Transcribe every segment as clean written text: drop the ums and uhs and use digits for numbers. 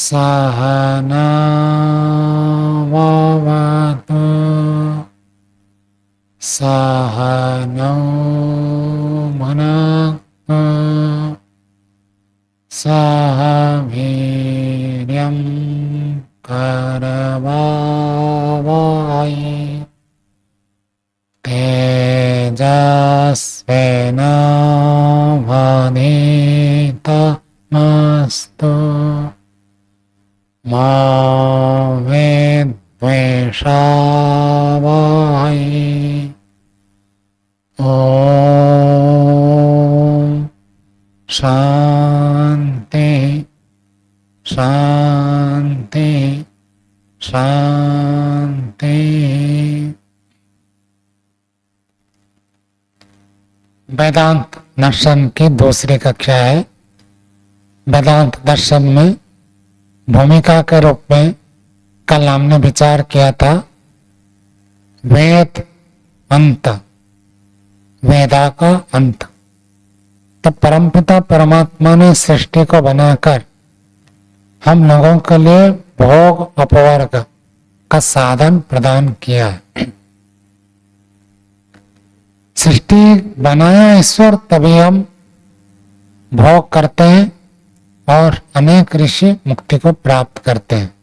सहना भवतु सहनौ भुनक्तु सह वीर्यं करवावहै तेजस्विनावधीतमस्तु मा विद्विषावहै। ॐ शान्ति शान्ति शान्ति। वेदांत दर्शन की दूसरी कक्षा है। वेदांत दर्शन में भूमिका के रूप में कल हमने विचार किया था वेद अंत, वेदा का अंत। तब परमपिता परमात्मा ने सृष्टि को बनाकर हम लोगों के लिए भोग अपवर्ग का साधन प्रदान किया है। सृष्टि बनाया ईश्वर, तभी हम भोग करते हैं और अनेक ऋषि मुक्ति को प्राप्त करते हैं।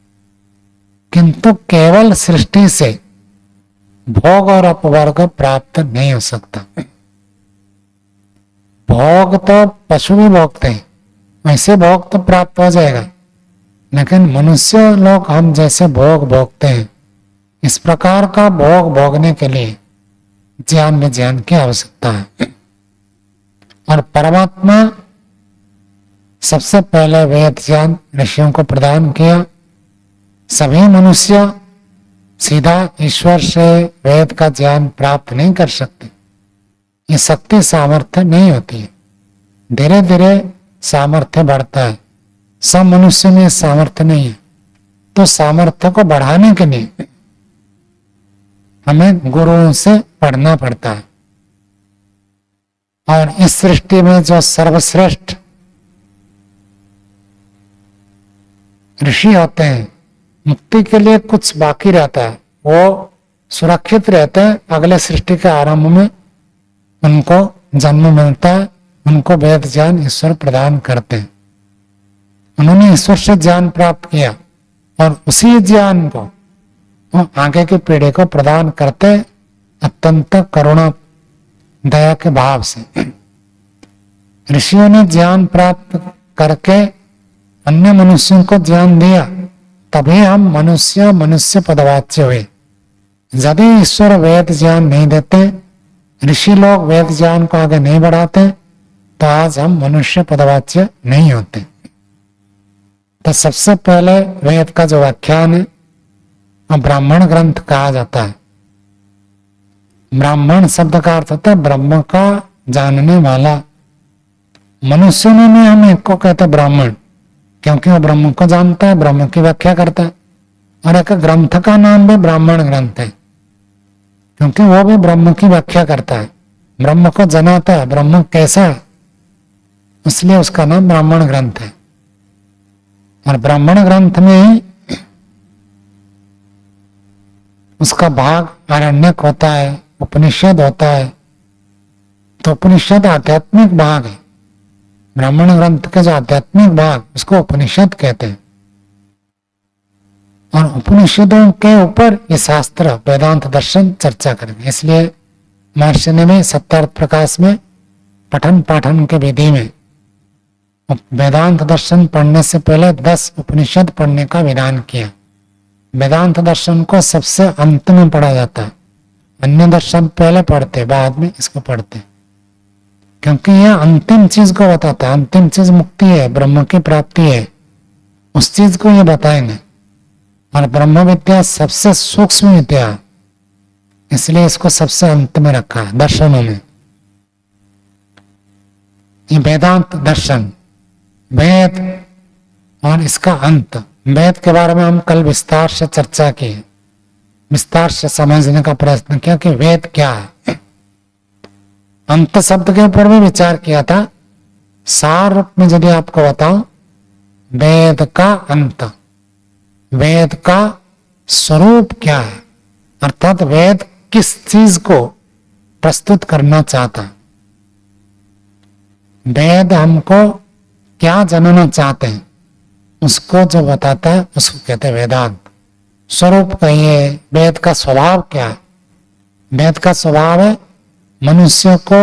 किंतु केवल सृष्टि से भोग और अपवर्ग प्राप्त नहीं हो सकता। भोग तो पशु भी भोगते हैं, वैसे भोग तो प्राप्त हो जाएगा, लेकिन मनुष्य लोग हम जैसे भोग भोगते हैं, इस प्रकार का भोग भोगने के लिए ज्ञान में ज्ञान की आवश्यकता है। और परमात्मा सबसे पहले वेद ज्ञान ऋषियों को प्रदान किया। सभी मनुष्य सीधा ईश्वर से वेद का ज्ञान प्राप्त नहीं कर सकते, ये शक्ति सामर्थ्य नहीं होती है। धीरे धीरे सामर्थ्य बढ़ता है। सब मनुष्य में सामर्थ्य नहीं है, तो सामर्थ्य को बढ़ाने के लिए हमें गुरुओं से पढ़ना पड़ता है। और इस सृष्टि में जो सर्वश्रेष्ठ ऋषि होते हैं, मुक्ति के लिए कुछ बाकी रहता है, वो सुरक्षित रहते हैं। अगले सृष्टि के आरंभ में उनको जन्म मिलता है, उनको वेद ज्ञान ईश्वर प्रदान करते हैं। उन्होंने ईश्वर से ज्ञान प्राप्त किया और उसी ज्ञान को वो आगे की पीढ़ी को प्रदान करते अत्यंत करुणा दया के भाव से। ऋषियों ने ज्ञान प्राप्त करके अन्य मनुष्यों को ज्ञान दिया, तभी हम मनुष्य पदवाच्य हुए। यदि ईश्वर वेद ज्ञान नहीं देते, ऋषि लोग वेद ज्ञान को आगे नहीं बढ़ाते, तो आज हम मनुष्य पदवाच्य नहीं होते। तो सबसे पहले वेद का जो व्याख्यान है वह ब्राह्मण ग्रंथ कहा जाता है। ब्राह्मण शब्द का अर्थ होता है ब्रह्म का जानने वाला। मनुष्यों में हम एक को कहते ब्राह्मण, क्योंकि वो ब्रह्म को जानता है, ब्रह्म की व्याख्या करता है। और एक ग्रंथ का नाम भी ब्राह्मण ग्रंथ है, क्योंकि वो भी ब्रह्म की व्याख्या करता है, ब्रह्म को जनाता है, ब्रह्म कैसा है, इसलिए उसका नाम ब्राह्मण ग्रंथ है। और ब्राह्मण ग्रंथ में उसका भाग आरण्यक होता है, उपनिषद होता है। तो उपनिषद आध्यात्मिक भाग है। ब्राह्मण ग्रंथ के जो आध्यात्मिक भाग, उसको उपनिषद कहते हैं। और उपनिषदों के ऊपर ये शास्त्र वेदांत दर्शन चर्चा करेंगे। इसलिए महर्षि ने भी सत्यार्थ प्रकाश में पठन पाठन के विधि में वेदांत दर्शन पढ़ने से पहले 10 उपनिषद पढ़ने का विधान किया। वेदांत दर्शन को सबसे अंत में पढ़ा जाता है। अन्य दर्शन पहले पढ़ते, बाद में इसको पढ़ते, क्योंकि यह अंतिम चीज को बताता है। अंतिम चीज मुक्ति है, ब्रह्म की प्राप्ति है, उस चीज को ये बताएंगे। और ब्रह्म विद्या सबसे सूक्ष्म विद्या है, इसलिए इसको सबसे अंत में रखा है दर्शनों में। ये वेदांत दर्शन, वेद और इसका अंत। वेद के बारे में हम कल विस्तार से चर्चा की, विस्तार से समझने का प्रयत्न किया कि वेद क्या है। अंत शब्द के ऊपर भी विचार किया था। सार रूप में यदि आपको बताऊं, वेद का अंत, वेद का स्वरूप क्या है, अर्थात वेद किस चीज को प्रस्तुत करना चाहता, वेद हमको क्या जानना चाहते हैं, उसको जो बताता है उसको कहते हैं वेदांत। स्वरूप कहिए, वेद का स्वभाव क्या है? वेद का स्वभाव है मनुष्य को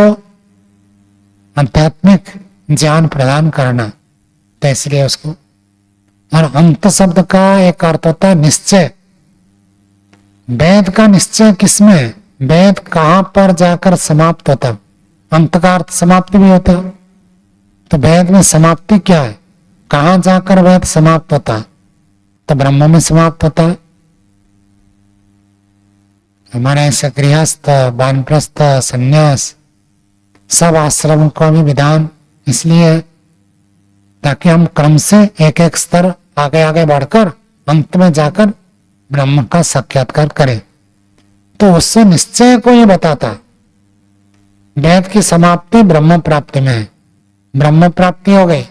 आध्यात्मिक ज्ञान प्रदान करना, तो इसलिए उसको। और अंत शब्द का एक अर्थ होता है निश्चय। वेद का निश्चय किसमें है? वेद कहां पर जाकर समाप्त होता है? अंत का अर्थ समाप्ति भी होता है। तो वेद में समाप्ति क्या है? कहां जाकर वेद समाप्त होता है? तो ब्रह्म में समाप्त होता है। हमारे ऐसे गृहस्थ, वानप्रस्थ, संन्यास, सब आश्रम का भी विधान इसलिए ताकि हम क्रम से एक एक स्तर आगे आगे बढ़कर अंत में जाकर ब्रह्म का साक्षात्कार करें। तो उससे निश्चय को ये बताता है वेद की समाप्ति ब्रह्म प्राप्ति में है। ब्रह्म प्राप्ति हो गई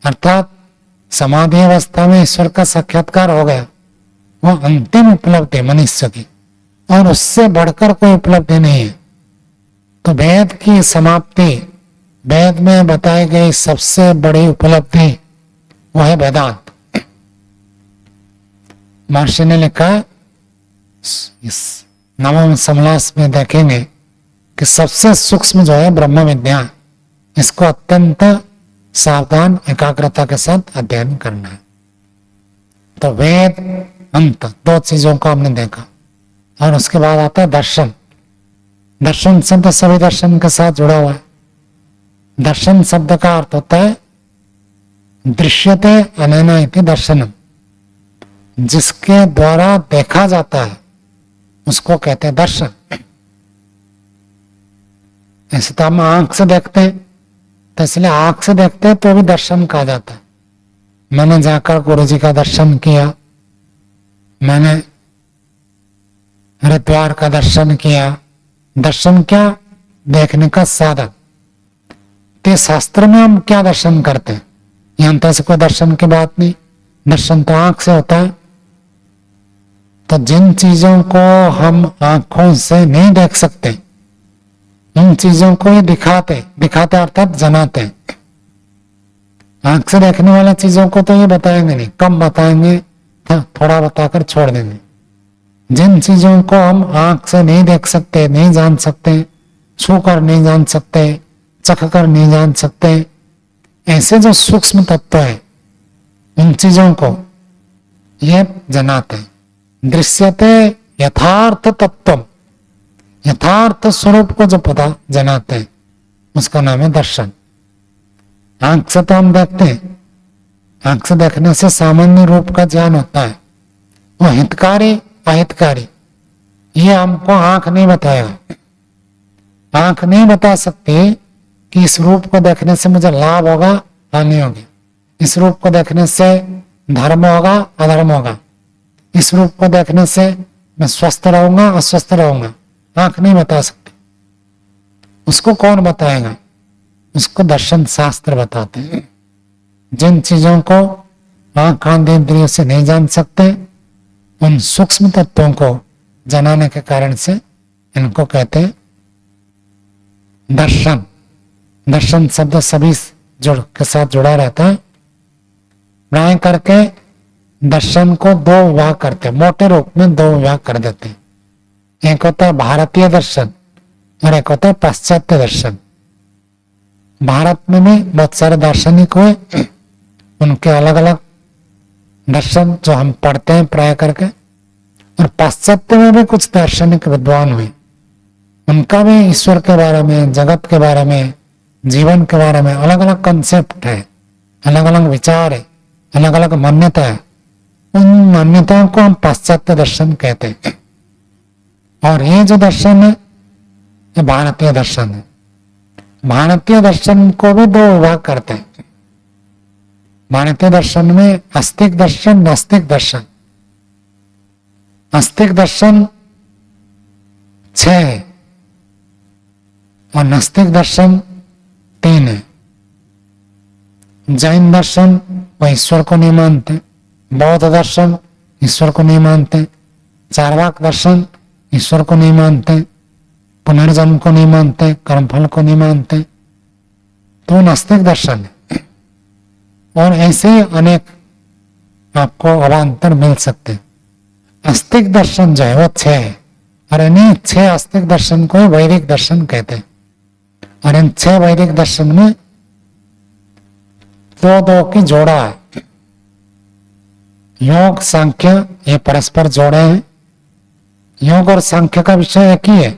अर्थात समाधि अवस्था में ईश्वर का साक्षात्कार हो गया, वो अंतिम उपलब्धि मनुष्य की, और उससे बढ़कर कोई उपलब्धि नहीं है। तो वेद की समाप्ति, वेद में बताई गई सबसे बड़ी उपलब्धि वह है वेदांत। महर्षि ने लिखा, इस नवम समलास में देखेंगे कि सबसे सूक्ष्म जो है ब्रह्म विद्या, इसको अत्यंत सावधान एकाग्रता के साथ अध्ययन करना है। तो वेद अंत दो चीजों को हमने देखा, और उसके बाद आता है दर्शन। दर्शन शब्द सभी दर्शन के साथ जुड़ा हुआ है। दर्शन शब्द का अर्थ होता है दृश्यते अनेन इति दर्शनम, जिसके द्वारा देखा जाता है उसको कहते हैं दर्शन। ऐसे तो हम आंख से देखते हैं, तो इसलिए आंख से देखते हैं तो भी दर्शन कहा जाता है। मैंने जाकर गुरु जी का दर्शन किया, मैंने हरिद्वार का दर्शन किया। दर्शन क्या? देखने का साधन। तो शास्त्र में हम क्या दर्शन करते हैं? यहां तो ऐसे कोई दर्शन की बात नहीं, दर्शन तो आंख से होता है। तो जिन चीजों को हम आंखों से नहीं देख सकते उन चीजों को ये दिखाते अर्थात जनाते हैं। आंख से देखने वाली चीजों को तो ये बताएंगे नहीं, कम बताएंगे, थोड़ा बताकर छोड़ देंगे। जिन चीजों को हम आंख से नहीं देख सकते, नहीं जान सकते, छू कर नहीं जान सकते, चख कर नहीं जान सकते, ऐसे जो सूक्ष्म तत्व है उन चीजों को ये जनाते हैं। दृश्यते यथार्थ तत्व, यथार्थ स्वरूप को जो पता जनाते हैं उसका नाम है दर्शन। आंख से तो हम देखते हैं, आंख से देखने से सामान्य रूप का ज्ञान होता है, वो हितकारी अहितकारी ये हमको आंख नहीं बताएगा। आंख नहीं बता सकती कि इस रूप को देखने से मुझे लाभ होगा हानि होगी, इस रूप को देखने से धर्म होगा अधर्म होगा, इस रूप को देखने से मैं स्वस्थ रहूंगा अस्वस्थ रहूंगा। आंख नहीं बता सकती। उसको कौन बताएगा? उसको दर्शन शास्त्र बताते हैं। जिन चीजों को आंख आदि इंद्रियों से नहीं जान सकते उन सूक्ष्म तत्वों को जनाने के कारण से इनको कहते हैं दर्शन। दर्शन शब्द सभी जुड़ के साथ जुड़ा रहता है। प्राय करके दर्शन को दो विभाग करते हैं, मोटे रूप में दो विभाग कर देते हैं। एक होता है भारतीय दर्शन और एक होता है पाश्चात्य दर्शन। भारत में भी बहुत सारे दार्शनिक हुए, उनके अलग अलग दर्शन जो हम पढ़ते हैं प्राय करके, और पाश्चात्य में भी कुछ दार्शनिक विद्वान हुए, उनका भी ईश्वर के बारे में, जगत के बारे में, जीवन के बारे में अलग अलग कंसेप्ट है, अलग अलग विचार है, अलग अलग मान्यता है। उन मान्यताओं को हम पाश्चात्य दर्शन कहते हैं। और ये जो दर्शन है ये भारतीय दर्शन है। भारतीय दर्शन को भी दो विभाग करते हैं। भारतीय दर्शन में आस्तिक दर्शन, नास्तिक दर्शन। आस्तिक दर्शन 6 है और नास्तिक दर्शन 3 है। जैन दर्शन वो ईश्वर को नहीं मानते, बौद्ध दर्शन ईश्वर को नहीं मानते, चार्वाक दर्शन ईश्वर को नहीं मानते, पुनर्जन्म को नहीं मानते, कर्मफल को नहीं मानते, तो नास्तिक दर्शन है। और ऐसे ही अनेक आपको अवान्तर मिल सकते हैं। आस्तिक दर्शन जो है वो 6 है, और इन्हीं 6 आस्तिक दर्शन को वैदिक दर्शन कहते हैं। और इन 6 वैदिक दर्शन में दो की जोड़ा है। योग सांख्य ये परस्पर जोड़े हैं। योग और सांख्य का विषय एक ही है।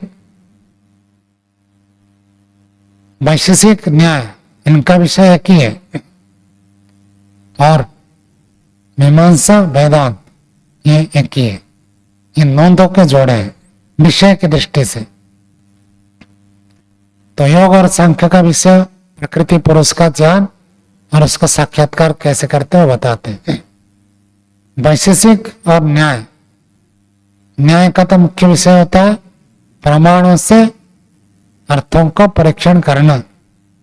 वैशेषिक न्याय इनका विषय एक ही है। और मीमांसा वेदांत ये एक ही है। इन दो के जोड़े हैं विषय की दृष्टि से। तो योग और सांख्य का विषय प्रकृति पुरुष का ज्ञान और उसका साक्षात्कार कैसे करते हैं बताते हैं। वैशेषिक और न्याय, न्याय का तो मुख्य विषय होता है प्रमाणों से अर्थों का परीक्षण करना,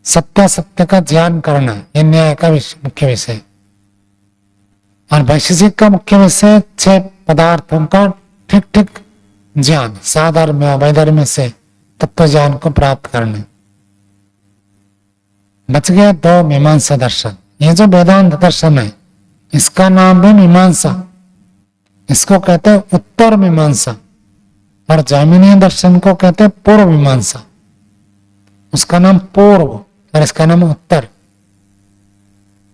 सत्य का ज्ञान करना, ये न्याय का मुख्य विषय। और वैशेषिक का मुख्य विषय 6 पदार्थों का ठीक ठीक ज्ञान, साधर्म्य वैधर्म्य से तत्व ज्ञान को प्राप्त करना। बच गया 2 मीमांसा दर्शन। ये जो वेदांत दर्शन है इसका नाम भी मीमांसा, इसको कहते हैं उत्तर मीमांसा। और जैमिनीय दर्शन को कहते हैं पूर्व मीमांसा। उसका नाम पूर्व और इसका नाम उत्तर।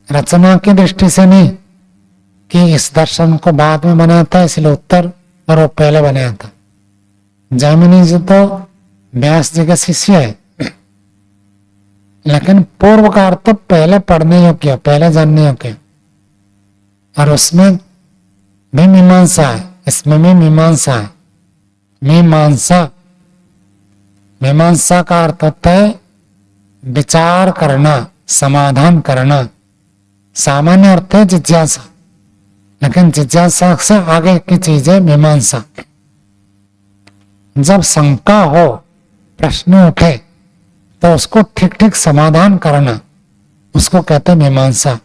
रचना की दृष्टि से नहीं कि इस दर्शन को बाद में बनाया था इसलिए उत्तर और वो पहले बनाया था। जैमिनी जी तो व्यास जी का शिष्य है, लेकिन पूर्व का अर्थ पहले पढ़ने योग्य, पहले जानने योग्य। और उसमें भी मीमांसा है, इसमें भी मीमांसा है। मीमांसा, मीमांसा का अर्थ होता है विचार करना, समाधान करना। सामान्य अर्थ है जिज्ञासा, लेकिन जिज्ञासा से आगे की चीज है मीमांसा। जब शंका हो, प्रश्न उठे, तो उसको ठीक ठीक समाधान करना, उसको कहते हैं मीमांसा।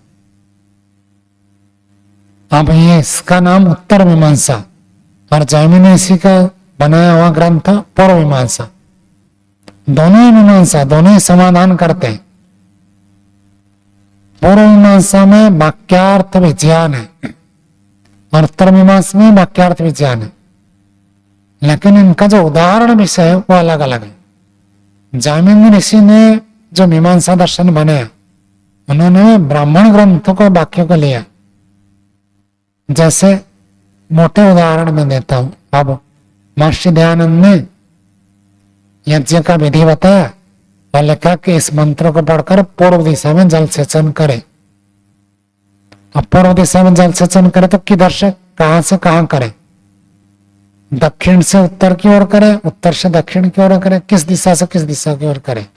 अब ये इसका नाम उत्तर मीमांसा और जैमिनी इसी का बनाया हुआ ग्रंथ पूर्व मीमांसा। दोनों ही मीमांसा, दोनों ही समाधान करते हैं। पूर्व मीमांसा में वाक्यार्थ विज्ञान है और उत्तर मीमांसा में वाक्यार्थ विज्ञान है, लेकिन इनका जो उदाहरण विषय है वो अलग अलग है। जैमिनी ऋषि ने जो मीमांसा दर्शन बनाया, उन्होंने ब्राह्मण ग्रंथों को वाक्यों को लिया। जैसे मोटे उदाहरण में देता हूं। अब महर्षि दयानंद ने यज्ञ का विधि बताया और लिखा कि इस मंत्र को पढ़कर पूर्व दिशा में जल सेचन करे। अब पूर्व दिशा में जल सेचन करे तो किधर से कहां करे? दक्षिण से उत्तर की ओर करे, उत्तर से दक्षिण की ओर करे, किस दिशा से किस दिशा की ओर करे?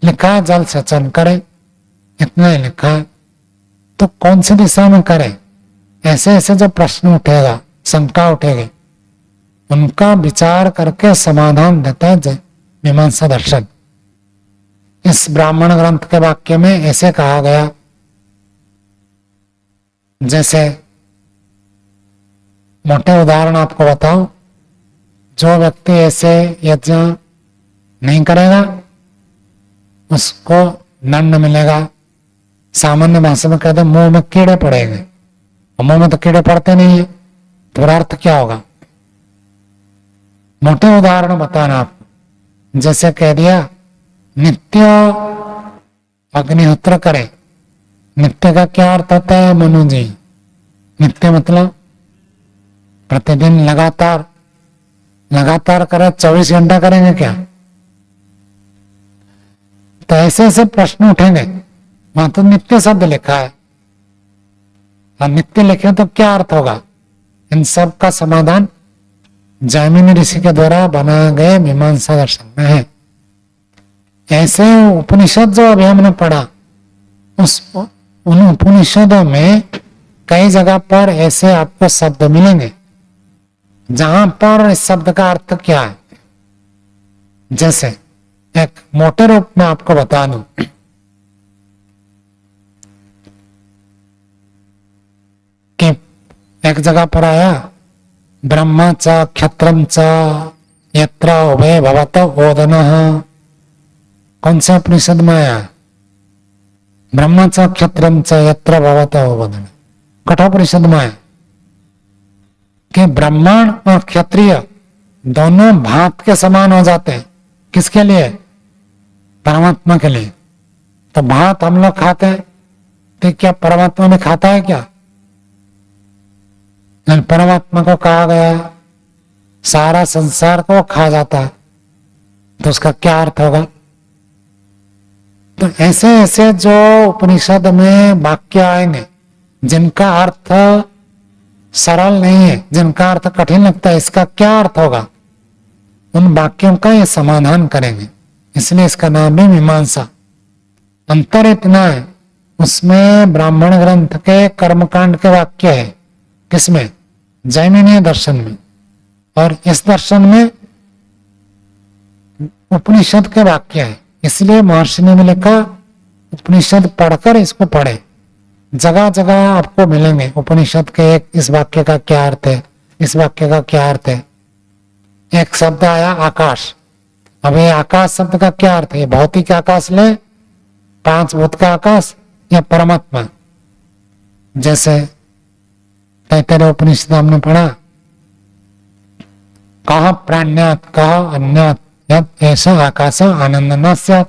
लिखा है जल सेचन करे, इतना ही लिखा है। तो कौन सी दिशा में करे? ऐसे ऐसे जो प्रश्न उठेगा, शंका उठेगी, उनका विचार करके समाधान देता है मीमांसा दर्शन। इस ब्राह्मण ग्रंथ के वाक्य में ऐसे कहा गया, जैसे मोटे उदाहरण आपको बताऊं, जो व्यक्ति ऐसे यज्ञ नहीं करेगा उसको दंड मिलेगा। सामान्य भाषा में कहते हैं मुंह में कीड़े पड़ेंगे, और मुंह में तो कीड़े पड़ते नहीं है, तो अर्थ क्या होगा? मोटे उदाहरण बताना आपको। जैसे कह दिया नित्य अग्निहोत्र करे। नित्य का क्या अर्थ होता है मनु जी? नित्य मतलब प्रतिदिन लगातार करे। 24 घंटा करेंगे क्या? तो ऐसे ऐसे प्रश्न उठेंगे। वहां तो नित्य शब्द लिखा है, और नित्य लिखे तो क्या अर्थ होगा? इन सब का समाधान जैमिनी ऋषि के द्वारा बनाए गए मीमांसा दर्शन में है। ऐसे उपनिषद जो अभी हमने पढ़ा, उन उपनिषदों में कई जगह पर ऐसे आपको शब्द मिलेंगे जहां पर इस शब्द का अर्थ क्या है। जैसे एक मोटे रूप में आपको बता दूं कि एक जगह पर आया, ब्रह्म च क्षत्रम च यत्र उभय भवत ओदनः। कौन से उपनिषद में आया? ब्रह्म च क्षत्रम च यत्र भवत ओदनः। कठोपनिषद में आया कि ब्राह्मण और क्षत्रिय दोनों भात के समान हो जाते हैं। किसके लिए? परमात्मा के लिए। तो भात हम लोग खाते हैं, तो क्या परमात्मा में खाता है क्या? परमात्मा को कहा गया सारा संसार को खा जाता है, तो उसका क्या अर्थ होगा? तो ऐसे ऐसे जो उपनिषद में वाक्य आएंगे जिनका अर्थ सरल नहीं है, जिनका अर्थ कठिन लगता है, इसका क्या अर्थ होगा, उन वाक्यों का ये समाधान करेंगे। इसलिए इसका नाम है मीमांसा। अंतर इतना है, उसमें ब्राह्मण ग्रंथ के कर्मकांड के वाक्य है। किसमें? जैमिनीय दर्शन में। और इस दर्शन में उपनिषद के वाक्य है। इसलिए महर्षि ने भी लिखा उपनिषद पढ़कर इसको पढ़े। जगह जगह आपको मिलेंगे उपनिषद के एक इस वाक्य का क्या अर्थ है, इस वाक्य का क्या अर्थ है। एक शब्द आया आकाश। अब ये आकाश शब्द का क्या अर्थ है? भौतिक आकाश ले, पांच भूत का आकाश, या परमात्मा? जैसे तैतरीय उपनिषद हमने पढ़ा, कहा प्राण्यात कहा अन्यात यद ऐसा आकाश आनंद न स्यात्।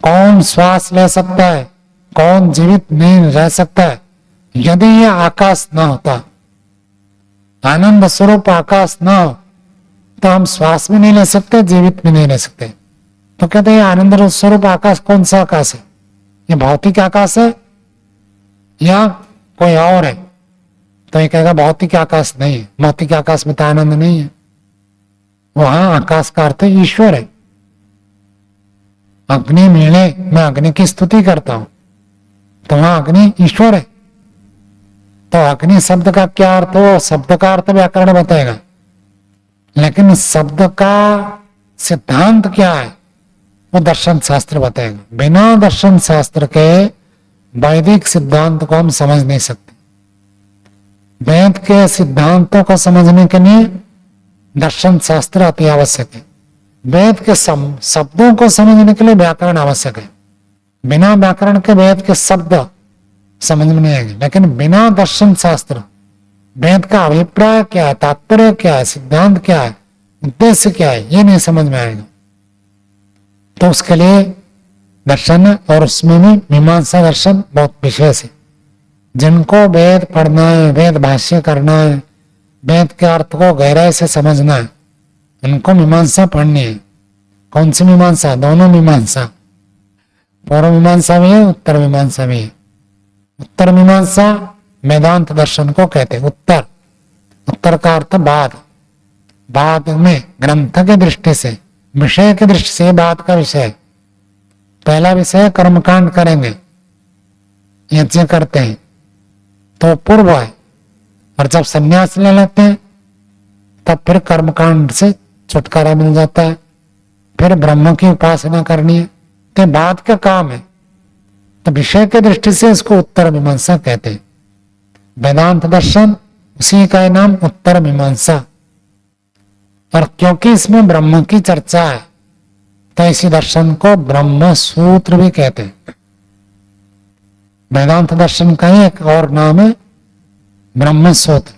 कौन श्वास ले सकता है, कौन जीवित नहीं रह सकता है यदि यह आकाश न होता। आनंद स्वरूप आकाश न हो तो हम श्वास भी नहीं ले सकते, जीवित भी नहीं रह सकते। तो कहते हैं आनंद स्वरूप आकाश कौन सा आकाश है? ये भौतिक आकाश है या कोई और है? तो ये कहेगा भौतिक आकाश नहीं है, भौतिक आकाश में तो आनंद नहीं है। वहां आकाश का अर्थ ईश्वर है। अग्नि मिले, मैं अग्नि की स्तुति करता हूं, तो वहां अग्नि ईश्वर है। तो अग्नि शब्द का क्या अर्थ हो, शब्द का अर्थ व्याकरण बताएगा, लेकिन शब्द का सिद्धांत क्या है वो दर्शन शास्त्र बताएगा। बिना दर्शन शास्त्र के वैदिक सिद्धांत को हम समझ नहीं सकते। वेद के सिद्धांतों को समझने के लिए दर्शन शास्त्र अति आवश्यक है। वेद के शब्दों को समझने के लिए व्याकरण आवश्यक है। बिना व्याकरण के वेद के शब्द समझ में नहीं आएंगे। लेकिन बिना दर्शन शास्त्र, वेद का अभिप्राय क्या है, तात्पर्य क्या है, सिद्धांत क्या है, उद्देश्य क्या है, ये नहीं समझ में आएगा। तो उसके लिए दर्शन, और उसमें भी मीमांसा दर्शन बहुत विशेष है। जिनको वेद पढ़ना है, वेद भाष्य करना है, वेद के अर्थ को गहराई से समझना है, उनको मीमांसा पढ़नी है। कौन सी मीमांसा? दोनों मीमांसा, पूर्व मीमांसा भी है, उत्तर मीमांसा भी है। उत्तर मीमांसा वेदांत दर्शन को कहते हैं। उत्तर, उत्तर का अर्थ बाद। बाद में ग्रंथ की दृष्टि से, विषय की दृष्टि से बाद का विषय। पहला विषय कर्मकांड करेंगे, यज्ञ करते हैं तो पूर्व है, और जब संन्यास ले लेते हैं तब फिर कर्मकांड से छुटकारा मिल जाता है। फिर ब्रह्म की उपासना करनी है, तो बाद का काम है। तो विषय की दृष्टि से इसको उत्तर मीमांसा कहते हैं। वेदांत दर्शन, उसी का नाम उत्तर मीमांसा। और क्योंकि इसमें ब्रह्म की चर्चा है तो इसी दर्शन को ब्रह्म सूत्र भी कहते हैं। वेदांत दर्शन का ही एक और नाम है ब्रह्म सूत्र,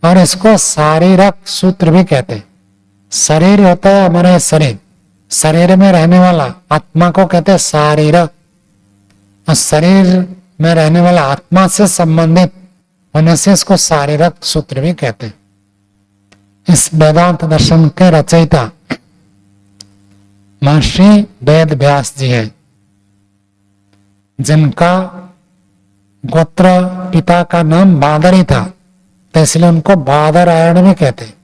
और इसको शारीरक सूत्र भी कहते हैं। शरीर होता है हमारा शरीर, शरीर में रहने वाला आत्मा को कहते हैं शारीरक, और शरीर में रहने वाला आत्मा से संबंधित होने से इसको शारीरक सूत्र भी कहते हैं। इस वेदांत दर्शन के रचयिता महर्षि वेद व्यास जी है, जिनका गोत्र पिता का नाम बादरी था, तो इसलिए उनको बादरायण भी कहते हैं।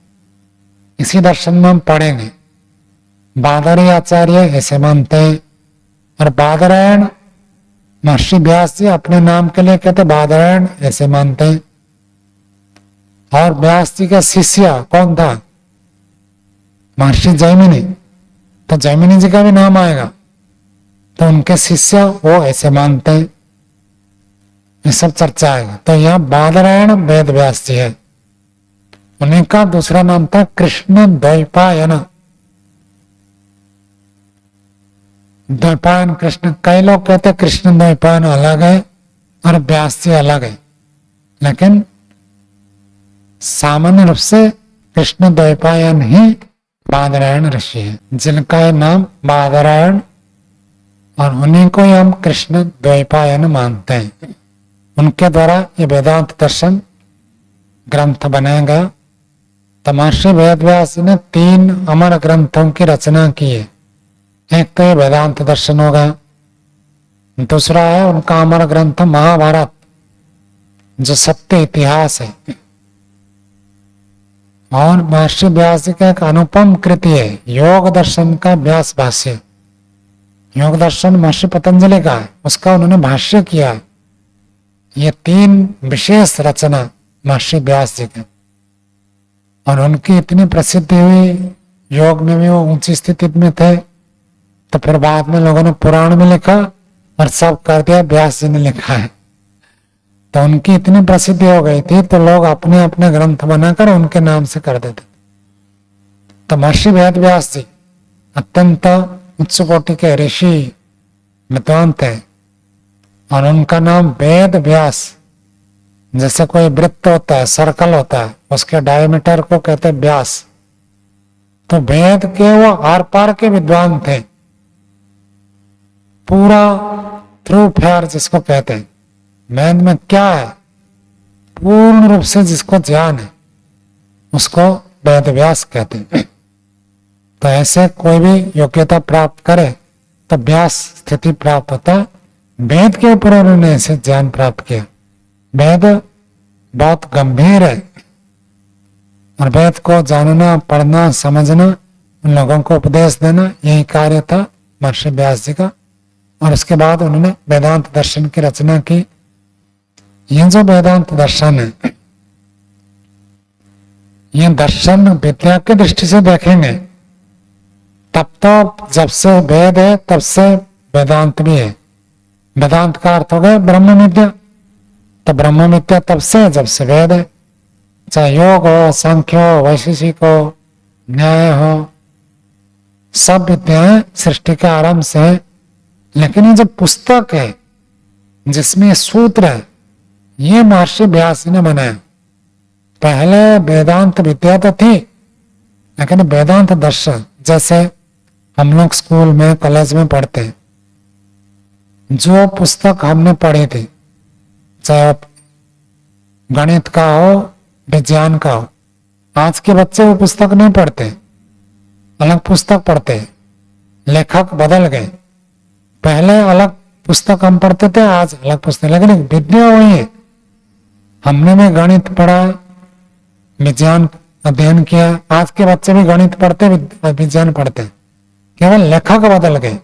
इसी दर्शन में हम पढ़ेंगे बादरी आचार्य ऐसे मानते हैं, और बादरायण महर्षि व्यास जी अपने नाम के लिए कहते बादरायण ऐसे मानते हैं। और व्यास जी का शिष्य कौन था? महर्षि जैमिनी, तो जैमिनी जी का भी नाम आएगा, तो उनके शिष्य वो ऐसे मानते हैं। ये सब चर्चा है। तो यहाँ बादरायण वेद व्यास जी है, उन्हीं का दूसरा नाम था कृष्ण द्वैपायन। द्वैपायन कृष्ण, कई लोग कहते हैं कृष्ण द्वैपायन अलग है और व्यास जी अलग है, लेकिन सामान्य रूप से कृष्ण द्वैपायन ही बादरायण ऋषि है, जिनका ये नाम बादरायण, और उन्हीं को ही हम कृष्ण द्वैपायन मानते हैं। उनके द्वारा ये वेदांत दर्शन ग्रंथ बनाया गया। तो महर्षि वेदव्यास ने 3 अमर ग्रंथों की रचना की है। एक तो ये वेदांत दर्शन होगा, दूसरा है उनका अमर ग्रंथ महाभारत, जो सत्य इतिहास है, और महर्षि व्यास जी का एक अनुपम कृति है योग दर्शन का व्यास भाष्य। योग दर्शन महर्षि पतंजलि का है, उसका उन्होंने भाष्य किया है। ये 3 विशेष रचना महर्षि व्यास जी के, और उनकी इतनी प्रसिद्धि हुई, योग में भी वो ऊंची स्थिति में थे, तो फिर बाद में लोगों ने पुराण में लिखा और सब कर दिया व्यास जी ने लिखा है। तो उनकी इतनी प्रसिद्धि हो गई थी, तो लोग अपने अपने ग्रंथ बनाकर उनके नाम से कर देते। तो महर्षि वेद व्यास जी अत्यंत उच्च कोटि के ऋषि विद्वान थे, और उनका नाम वेद व्यास। जैसे कोई वृत्त होता है, सर्कल होता है, उसके डायमीटर को कहते हैं व्यास। तो वेद के वो आर पार के विद्वान थे, पूरा थ्रू फेयर जिसको कहते हैं। वेद में क्या है पूर्ण रूप से जिसको ज्ञान है, उसको वेद व्यास कहते हैं। तो ऐसे कोई भी योग्यता प्राप्त करे तो व्यास स्थिति प्राप्त होता है। वेद के ऊपर उन्होंने ऐसे ज्ञान प्राप्त किया। वेद बहुत गंभीर है, और वेद को जानना, पढ़ना, समझना, उन लोगों को उपदेश देना, यही कार्य था महर्षि व्यास जी का। और उसके बाद उन्होंने वेदांत दर्शन की रचना की। ये जो वेदांत दर्शन है, ये दर्शन विद्या की दृष्टि से देखेंगे तब तो जब से वेद है तब से वेदांत भी है। वेदांत का अर्थ हो गया ब्रह्म विद्या, तो ब्रह्म विद्या तब से जब से वेद है। चाहे योग हो, सांख्य हो, वैशेषिक हो, न्याय हो, सब विद्याएं सृष्टि के आरंभ से है। लेकिन ये जो पुस्तक है जिसमें सूत्र है, ये महर्षि व्यास ने बनाया। पहले वेदांत विद्या तो थी, लेकिन वेदांत दर्शन जैसे हम लोग स्कूल में, कॉलेज में पढ़ते हैं, जो पुस्तक हमने पढ़ी थी, चाहे गणित का हो, विज्ञान का हो, आज के बच्चे वो पुस्तक नहीं पढ़ते, अलग पुस्तक पढ़ते हैं। लेखक बदल गए, पहले अलग पुस्तक हम पढ़ते थे, आज अलग पुस्तक, लेकिन विद्या वही है। हमने भी गणित पढ़ा, विज्ञान अध्ययन किया, आज के बच्चे भी गणित पढ़ते, विज्ञान पढ़ते, केवल लेखक बदल गए।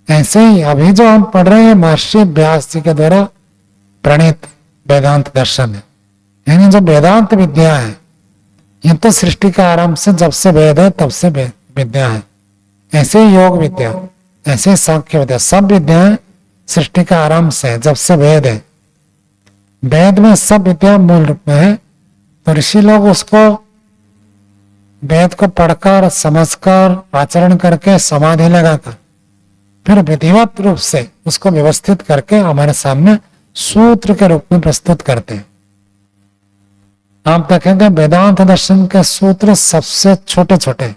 ऐसे ही अभी जो हम पढ़ रहे हैं महर्षि व्यास जी के द्वारा प्रणीत वेदांत दर्शन है। यानी जो वेदांत विद्या है, ये तो सृष्टि का आरंभ से जब से वेद है तब से विद्या है। ऐसे ही योग विद्या, ऐसे सांख्य विद्या, सब विद्याएं सृष्टि का आरंभ से जब से वेद है। वेद में सब विद्या मूल रूप में है, तो ऋषि लोग उसको वेद को पढ़कर, समझकर, आचरण करके, समाधि लगाकर, फिर विधिवत रूप से उसको व्यवस्थित करके हमारे सामने सूत्र के रूप में प्रस्तुत करते हैं। आप देखेंगे वेदांत दर्शन के सूत्र सबसे छोटे छोटे,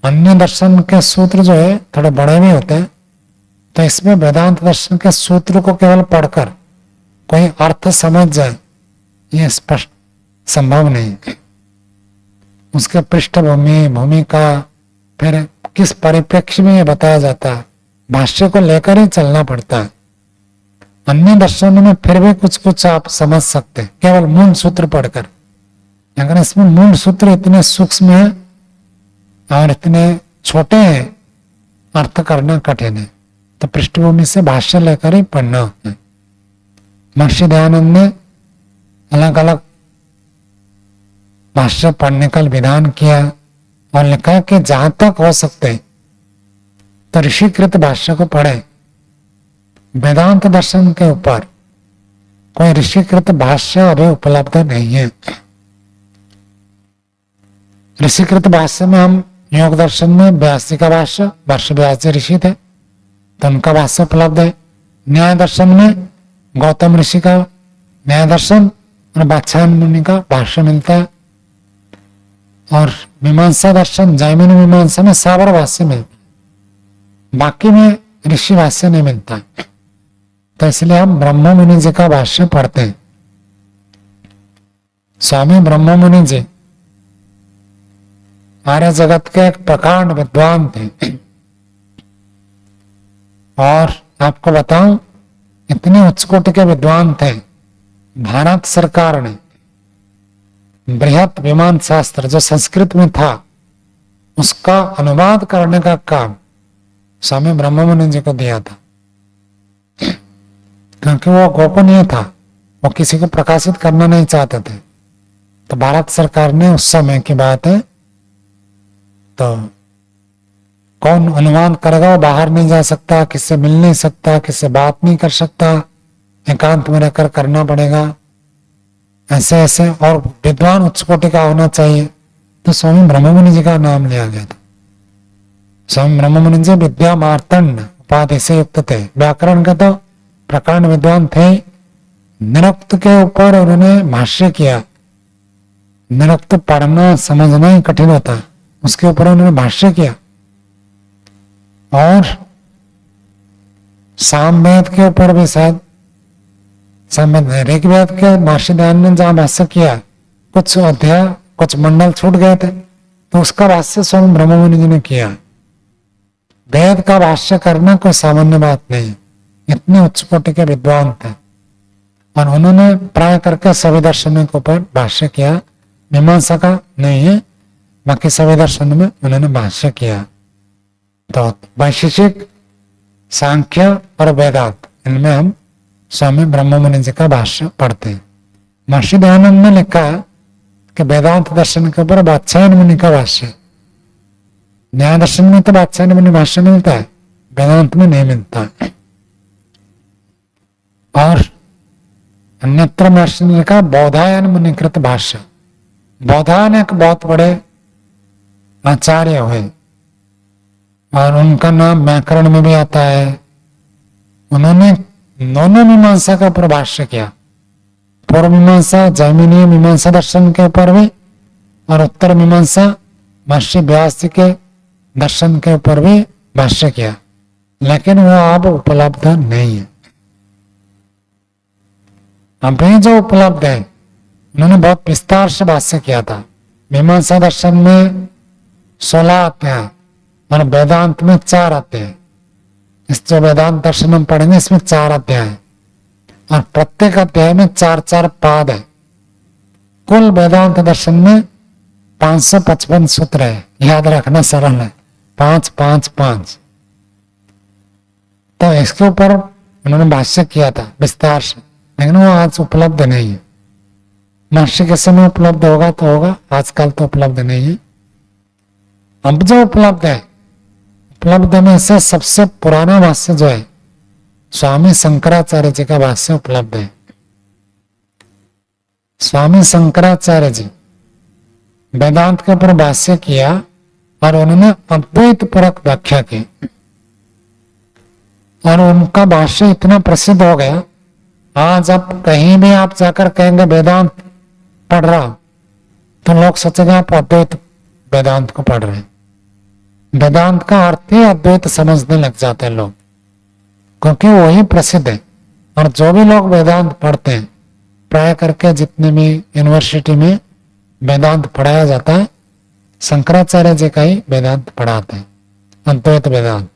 अन्य दर्शन के सूत्र जो है थोड़े बड़े भी होते हैं। तो इसमें वेदांत दर्शन के सूत्र को केवल पढ़कर कोई अर्थ समझ जाए, ये स्पष्ट संभव नहीं। उसके पृष्ठभूमि, भूमिका, फिर किस परिप्रेक्ष्य में ये बताया जाता है, भाष्य को लेकर ही चलना पड़ता है। अन्य दर्शनों में फिर भी कुछ कुछ आप समझ सकते हैं केवल मूल सूत्र पढ़कर, लेकिन इसमें मूल सूत्र इतने सूक्ष्म है और इतने छोटे हैं, अर्थ करना कठिन है। तो पृष्ठभूमि से भाष्य लेकर ही पढ़ना होता है। महर्षि दयानंद ने अलग अलग भाष्य पढ़ने का विधान किया और लिखा कि जहां तक हो सकते तो ऋषिकृत भाष्य को पढ़े। वेदांत दर्शन के ऊपर कोई ऋषिकृत भाष्य अभी उपलब्ध नहीं है। ऋषिकृत भाष्य में हम योग दर्शन में व्यास जी का भाष्य, वर्ष व्यास जी ऋषि थे तो उनका भाष्य उपलब्ध है। न्याय दर्शन में गौतम ऋषि का न्याय दर्शन और वात्स्यायन मुनि का भाष्य मिलता है। और मीमांसा दर्शन जैमिनी मीमांसा में साबर भाष्य मिलता है, बाकी में ऋषि भाष्य नहीं मिलता। तो इसलिए हम ब्रह्म मुनि जी का भाष्य पढ़ते हैं। स्वामी ब्रह्म मुनि जी आर्य जगत के एक प्रकांड विद्वान थे। और आपको बताऊं, इतने उच्च कोटि के विद्वान थे, भारत सरकार ने बृहत विमान शास्त्र जो संस्कृत में था उसका अनुवाद करने का काम स्वामी ब्रह्म मुनि जी को दिया था, क्योंकि वो गोपनीय था, वो किसी को प्रकाशित करना नहीं चाहते थे। तो भारत सरकार ने, उस समय की बात है, तो कौन अनुवाद करेगा, वो बाहर नहीं जा सकता, किससे मिल नहीं सकता, किससे बात नहीं कर सकता, एकांत में रहकर करना पड़ेगा, ऐसे ऐसे, और विद्वान उच्च कोटि का होना चाहिए। तो स्वामी ब्रह्म मुनि जी का नाम लिया गया था। स्वामी ब्रह्म मुनि जी विद्या मार्तंड उपाधि से युक्त थे। व्याकरण के तो प्रकांड विद्वान थे। निरुक्त के ऊपर उन्होंने भाष्य किया। निरुक्त पढ़ना समझना ही कठिन होता है, उसके ऊपर उन्होंने भाष्य किया। और सामवेद के ऊपर भी शायद, ऋग्वेद के महर्षि दयानंद ने जहां भाष्य किया, कुछ अध्याय कुछ मंडल छूट गए थे, तो उसका भाष्य स्वयं ब्रह्म मुनि जी ने किया। वेद का भाष्य करना कोई सामान्य बात नहीं, इतने उच्च कोटि के विद्वान थे। और उन्होंने प्राय करके सभी दर्शनों के ऊपर भाष्य किया। मीमांसा का नहीं है, बाकी सभी दर्शन में उन्होंने भाष्य किया। तो वैशेषिक, सांख्य और वेदांत, इनमें हम स्वामी ब्रह्म मुनि जी का भाष्य पढ़ते हैं। महर्षि दयानंद ने लिखा कि वेदांत दर्शन के ऊपर वात्स्यायन मुनि का भाष्य। न्याय दर्शन में तो वात्स्यायन मुनि भाष्य मिलता है, वेदांत में नहीं मिलता। और अन्यत्र महर्षि ने लिखा बौधायन मुनि कृत भाष्य। बौधायन एक बहुत बड़े आचार्य हुए और उनका नाम व्याकरण में भी आता है। उन्होंने दोनों मीमांसा का ऊपर भाष्य किया, पूर्व मीमांसा जैमिनी मीमांसा दर्शन के ऊपर भी, और उत्तर मीमांसा महर्षि व्यास जी के दर्शन के ऊपर भी भाष्य किया, लेकिन वो अब उपलब्ध नहीं है। अभी जो उपलब्ध है, उन्होंने बहुत विस्तार से भाष्य किया था। मीमांसा दर्शन में 16 अध्याय और वेदांत में 4 अध्याय। इस जो वेदांत दर्शन हम पढ़ेंगे इसमें 4 अध्याय है और प्रत्येक अध्याय में 4-4 पाद है। कुल वेदांत दर्शन में 555 सूत्र है, याद रखना सरल है, 5-5-5। तो इसके ऊपर उन्होंने भाष्य किया था विस्तार से, लेकिन वो आज उपलब्ध नहीं है। महर्षि के समय उपलब्ध होगा तो होगा, आजकल तो उपलब्ध नहीं है। अब जो उपलब्ध है, उपलब्ध में से सबसे पुराना भाष्य जो है स्वामी शंकराचार्य जी का भाष्य उपलब्ध है। स्वामी शंकराचार्य जी वेदांत के ऊपर भाष्य किया और उन्होंने अद्वैत परक व्याख्या की, और उनका भाष्य इतना प्रसिद्ध हो गया, आज अब कहीं भी आप जाकर कहेंगे वेदांत पढ़ रहा, तो लोग सोचेंगे आप अद्वैत वेदांत को पढ़ रहे हैं। वेदांत का अर्थ ही अद्वैत समझने लग जाते हैं लोग, क्योंकि वही प्रसिद्ध है। और जो भी लोग वेदांत पढ़ते हैं, प्राय करके जितने भी यूनिवर्सिटी में वेदांत पढ़ाया जाता है, शंकराचार्य जी का ही वेदांत पढ़ाते हैं, अद्वैत वेदांत।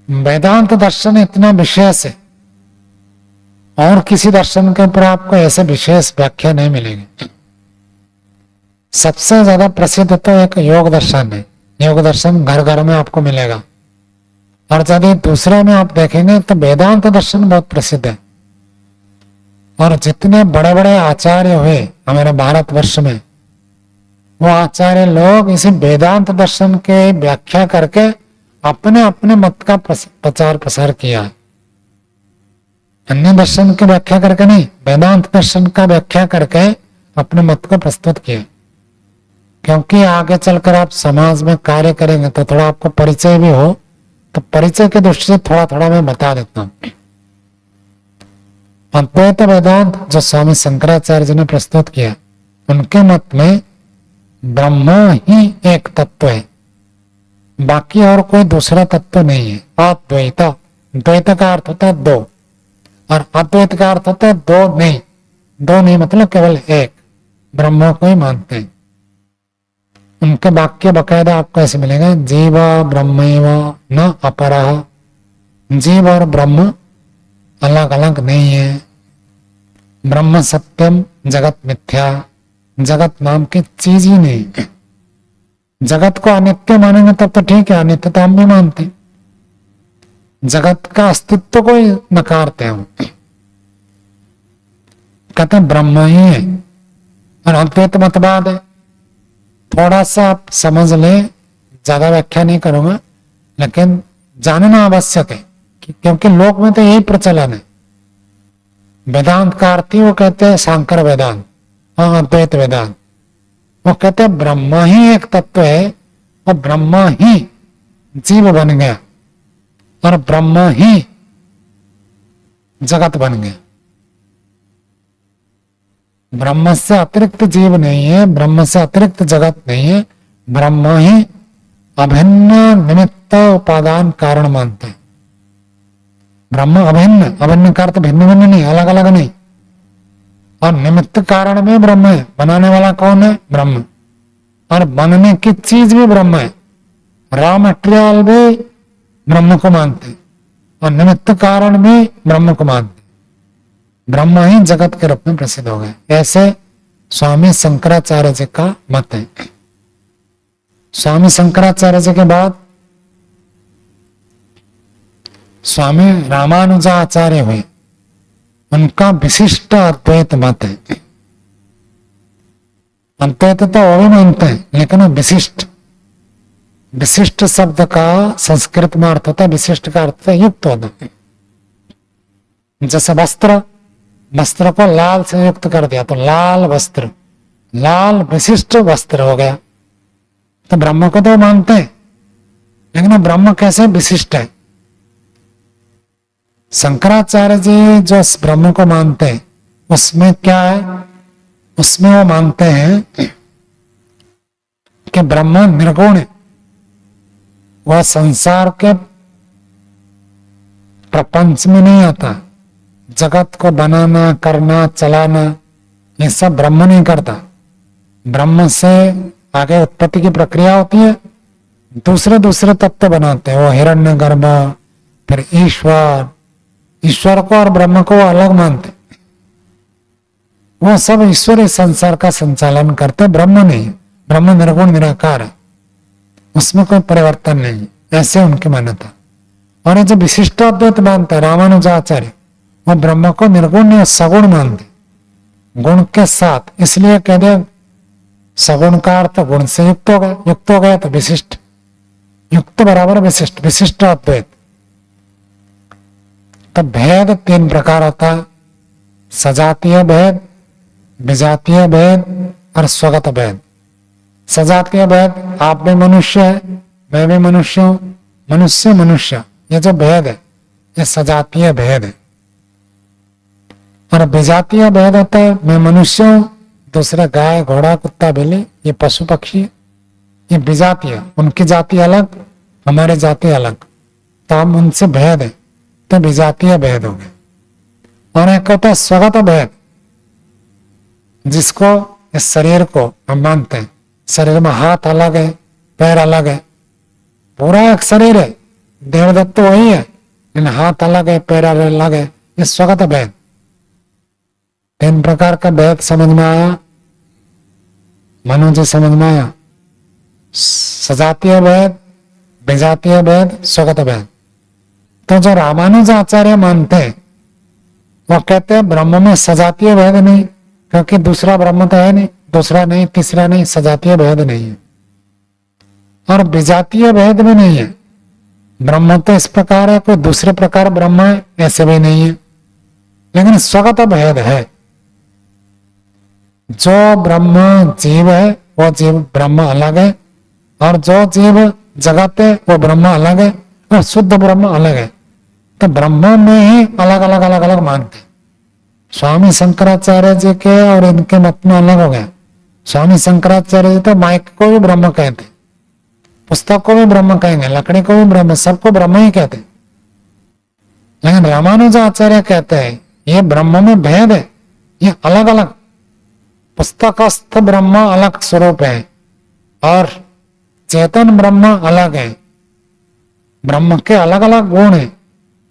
वेदांत दर्शन इतना विशेष है, और किसी दर्शन के ऊपर आपको ऐसे विशेष व्याख्या नहीं मिलेगी। सबसे ज्यादा प्रसिद्ध तो एक योग दर्शन है। योग दर्शन घर घर में आपको मिलेगा। और यदि दूसरे में आप देखेंगे तो वेदांत दर्शन बहुत प्रसिद्ध है। और जितने बड़े बड़े आचार्य हुए हमारे भारतवर्ष में, वो आचार्य लोग इसी वेदांत दर्शन के व्याख्या करके अपने अपने मत का प्रचार प्रसार किया है। अन्य दर्शन की व्याख्या करके नहीं, वेदांत दर्शन का व्याख्या करके अपने मत को प्रस्तुत किया। क्योंकि आगे चलकर आप समाज में कार्य करेंगे तो थोड़ा आपको परिचय भी हो, तो परिचय की दृष्टि से थोड़ा थोड़ा मैं बता देता हूं। अद्वैत वेदांत जो स्वामी शंकराचार्य जी ने प्रस्तुत किया, उनके मत में ब्रह्म ही एक तत्व है, बाकी और कोई दूसरा तत्व नहीं है। अद्वैत, द्वैत का अर्थ होता है दो, और अद्वैत का अर्थ होता है दो नहीं। दो नहीं मतलब केवल एक, ब्रह्म को ही मानते हैं। उनके वाक्य बकायदा आपको ऐसे मिलेगा, जीव ब्रह्मैव न अपरः, जीव और ब्रह्म अलग अलग नहीं है। ब्रह्म सत्यम जगत मिथ्या, जगत नाम की चीज ही नहीं है। जगत को अनित्य मानेंगे तब तो ठीक है, अनित्य तो हम भी मानते हैं। जगत का अस्तित्व को ही नकारते हैं हम, कहते हैं ब्रह्म ही है। और अद्वैत मतवाद है, थोड़ा सा आप समझ ले, ज्यादा व्याख्या नहीं करूंगा, लेकिन जानना आवश्यक है क्योंकि लोक में तो यही प्रचलन है। वेदांत का अर्थ ही वो कहते हैं सांकर वेदांत, हाँ अद्वैत वेदांत। वो कहते हैं ब्रह्म ही एक तत्व है, और ब्रह्म ही जीव बन गया, और ब्रह्म ही जगत बन गया। ब्रह्म से अतिरिक्त जीव नहीं है, ब्रह्म से अतिरिक्त जगत नहीं है। ब्रह्म ही अभिन्न निमित्त उपादान कारण मानते हैं। ब्रह्म अभिन्न, अभिन्न का अर्थ भिन्न भिन्न नहीं, अलग अलग नहीं। और निमित्त कारण में ब्रह्म है, बनाने वाला कौन है? ब्रह्म। और बनने की चीज भी ब्रह्म है, रॉ मटेरियल भी ब्रह्म को मानते हैं, और निमित्त कारण भी ब्रह्म को मानते हैं। ब्रह्म ही जगत के रूप में प्रसिद्ध हो गए, ऐसे स्वामी शंकराचार्य जी का मत है। स्वामी शंकराचार्य जी के बाद स्वामी रामानुजाचार्य हुए, उनका विशिष्ट अद्वैत मत है। अद्वैत तो वो भी मानते हैं, लेकिन वो विशिष्ट, विशिष्ट शब्द का संस्कृत में अर्थ होता है, विशिष्ट का अर्थ है युक्त होना। जैसे वस्त्र, वस्त्र को लाल से युक्त कर दिया तो लाल वस्त्र, लाल विशिष्ट वस्त्र हो गया। तो ब्रह्म को तो मानते हैं, लेकिन वो ब्रह्म कैसे विशिष्ट है? शंकराचार्य जी जो ब्रह्म को मानते हैं उसमें क्या है? उसमें वो मानते हैं कि ब्रह्म निर्गुण है, वह संसार के प्रपंच में नहीं आता। जगत को बनाना, करना, चलाना ये सब ब्रह्म नहीं करता। ब्रह्म से आगे उत्पत्ति की प्रक्रिया होती है, दूसरे दूसरे तत्व बनाते हैं, वो हिरण्यगर्भ, फिर ईश्वर। ईश्वर को और ब्रह्म को वो अलग मानते, वो सब ईश्वर इस संसार का संचालन करते, ब्रह्म नहीं। ब्रह्म निर्गुण निराकार है, उसमें कोई परिवर्तन नहीं, ऐसे उनकी मान्यता। और जो विशिष्ट अद्वैत मानते हैं रामानुजाचार्य, वो ब्रह्म को निर्गुण या सगुण मानते, गुण के साथ। इसलिए कह दे सगुण का अर्थ गुण से युक्त हो गए, युक्त हो गए तो विशिष्ट, युक्त बराबर विशिष्ट, विशिष्ट अद्वैत। तो भेद तीन प्रकार होता है, सजातीय भेद, विजातीय भेद और स्वगत भेद। सजातीय भेद, आप भी मनुष्य है, मैं भी मनुष्य हूं, मनुष्य मनुष्य, ये जो भेद है ये सजातीय भेद है। और विजातीय भेद होता है, मैं मनुष्य हूं, दूसरा गाय, घोड़ा, कुत्ता, बिल्ली, ये पशु पक्षी, ये विजातीय, उनकी जाति अलग, हमारे जाति अलग, तो हम उनसे भेद है, तो विजातीय भेद हो गए। और एक होता है स्वगत भेद, जिसको इस शरीर को हम मानते हैं, शरीर में हाथ अलग है, पैर अलग है, पूरा एक शरीर है, देवदत्त तो वही है, लेकिन हाथ अलग है, पैर अलग है, ये स्वगत भेद। तीन प्रकार का भेद समझ में आया, मनु जी समझ में आया? सजातीय भेद, विजातीय भेद, स्वगत भेद। तो जो रामानुजाचार्य मानते हैं वो कहते हैं ब्रह्म में सजातीय भेद नहीं, क्योंकि दूसरा ब्रह्म तो है नहीं, दूसरा नहीं, तीसरा नहीं, सजातीय भेद नहीं है। और विजातीय भेद भी नहीं है, ब्रह्म तो इस प्रकार है, कोई दूसरे प्रकार ब्रह्म है ऐसे भी नहीं है। लेकिन स्वगत भेद है। जो ब्रह्म जीव है वो जीव ब्रह्म अलग है, और जो जीव जगत है वो ब्रह्म अलग है, और शुद्ध ब्रह्म अलग है। तो ब्रह्म में ही अलग अलग अलग अलग मानते। स्वामी शंकराचार्य जी के और इनके मत में अलग हो गया। स्वामी शंकराचार्य जी तो माइक को भी ब्रह्म कहते, पुस्तक को भी ब्रह्म कहेंगे, लकड़ी को भी ब्रह्म, सबको ब्रह्म ही कहते। लेकिन रामानुजाचार्य कहते हैं ये ब्रह्म में भेद है, ये अलग अलग पुस्तकस्थ ब्रह्म अलग स्वरूप है और चेतन ब्रह्म अलग है। ब्रह्म के अलग अलग गुण है।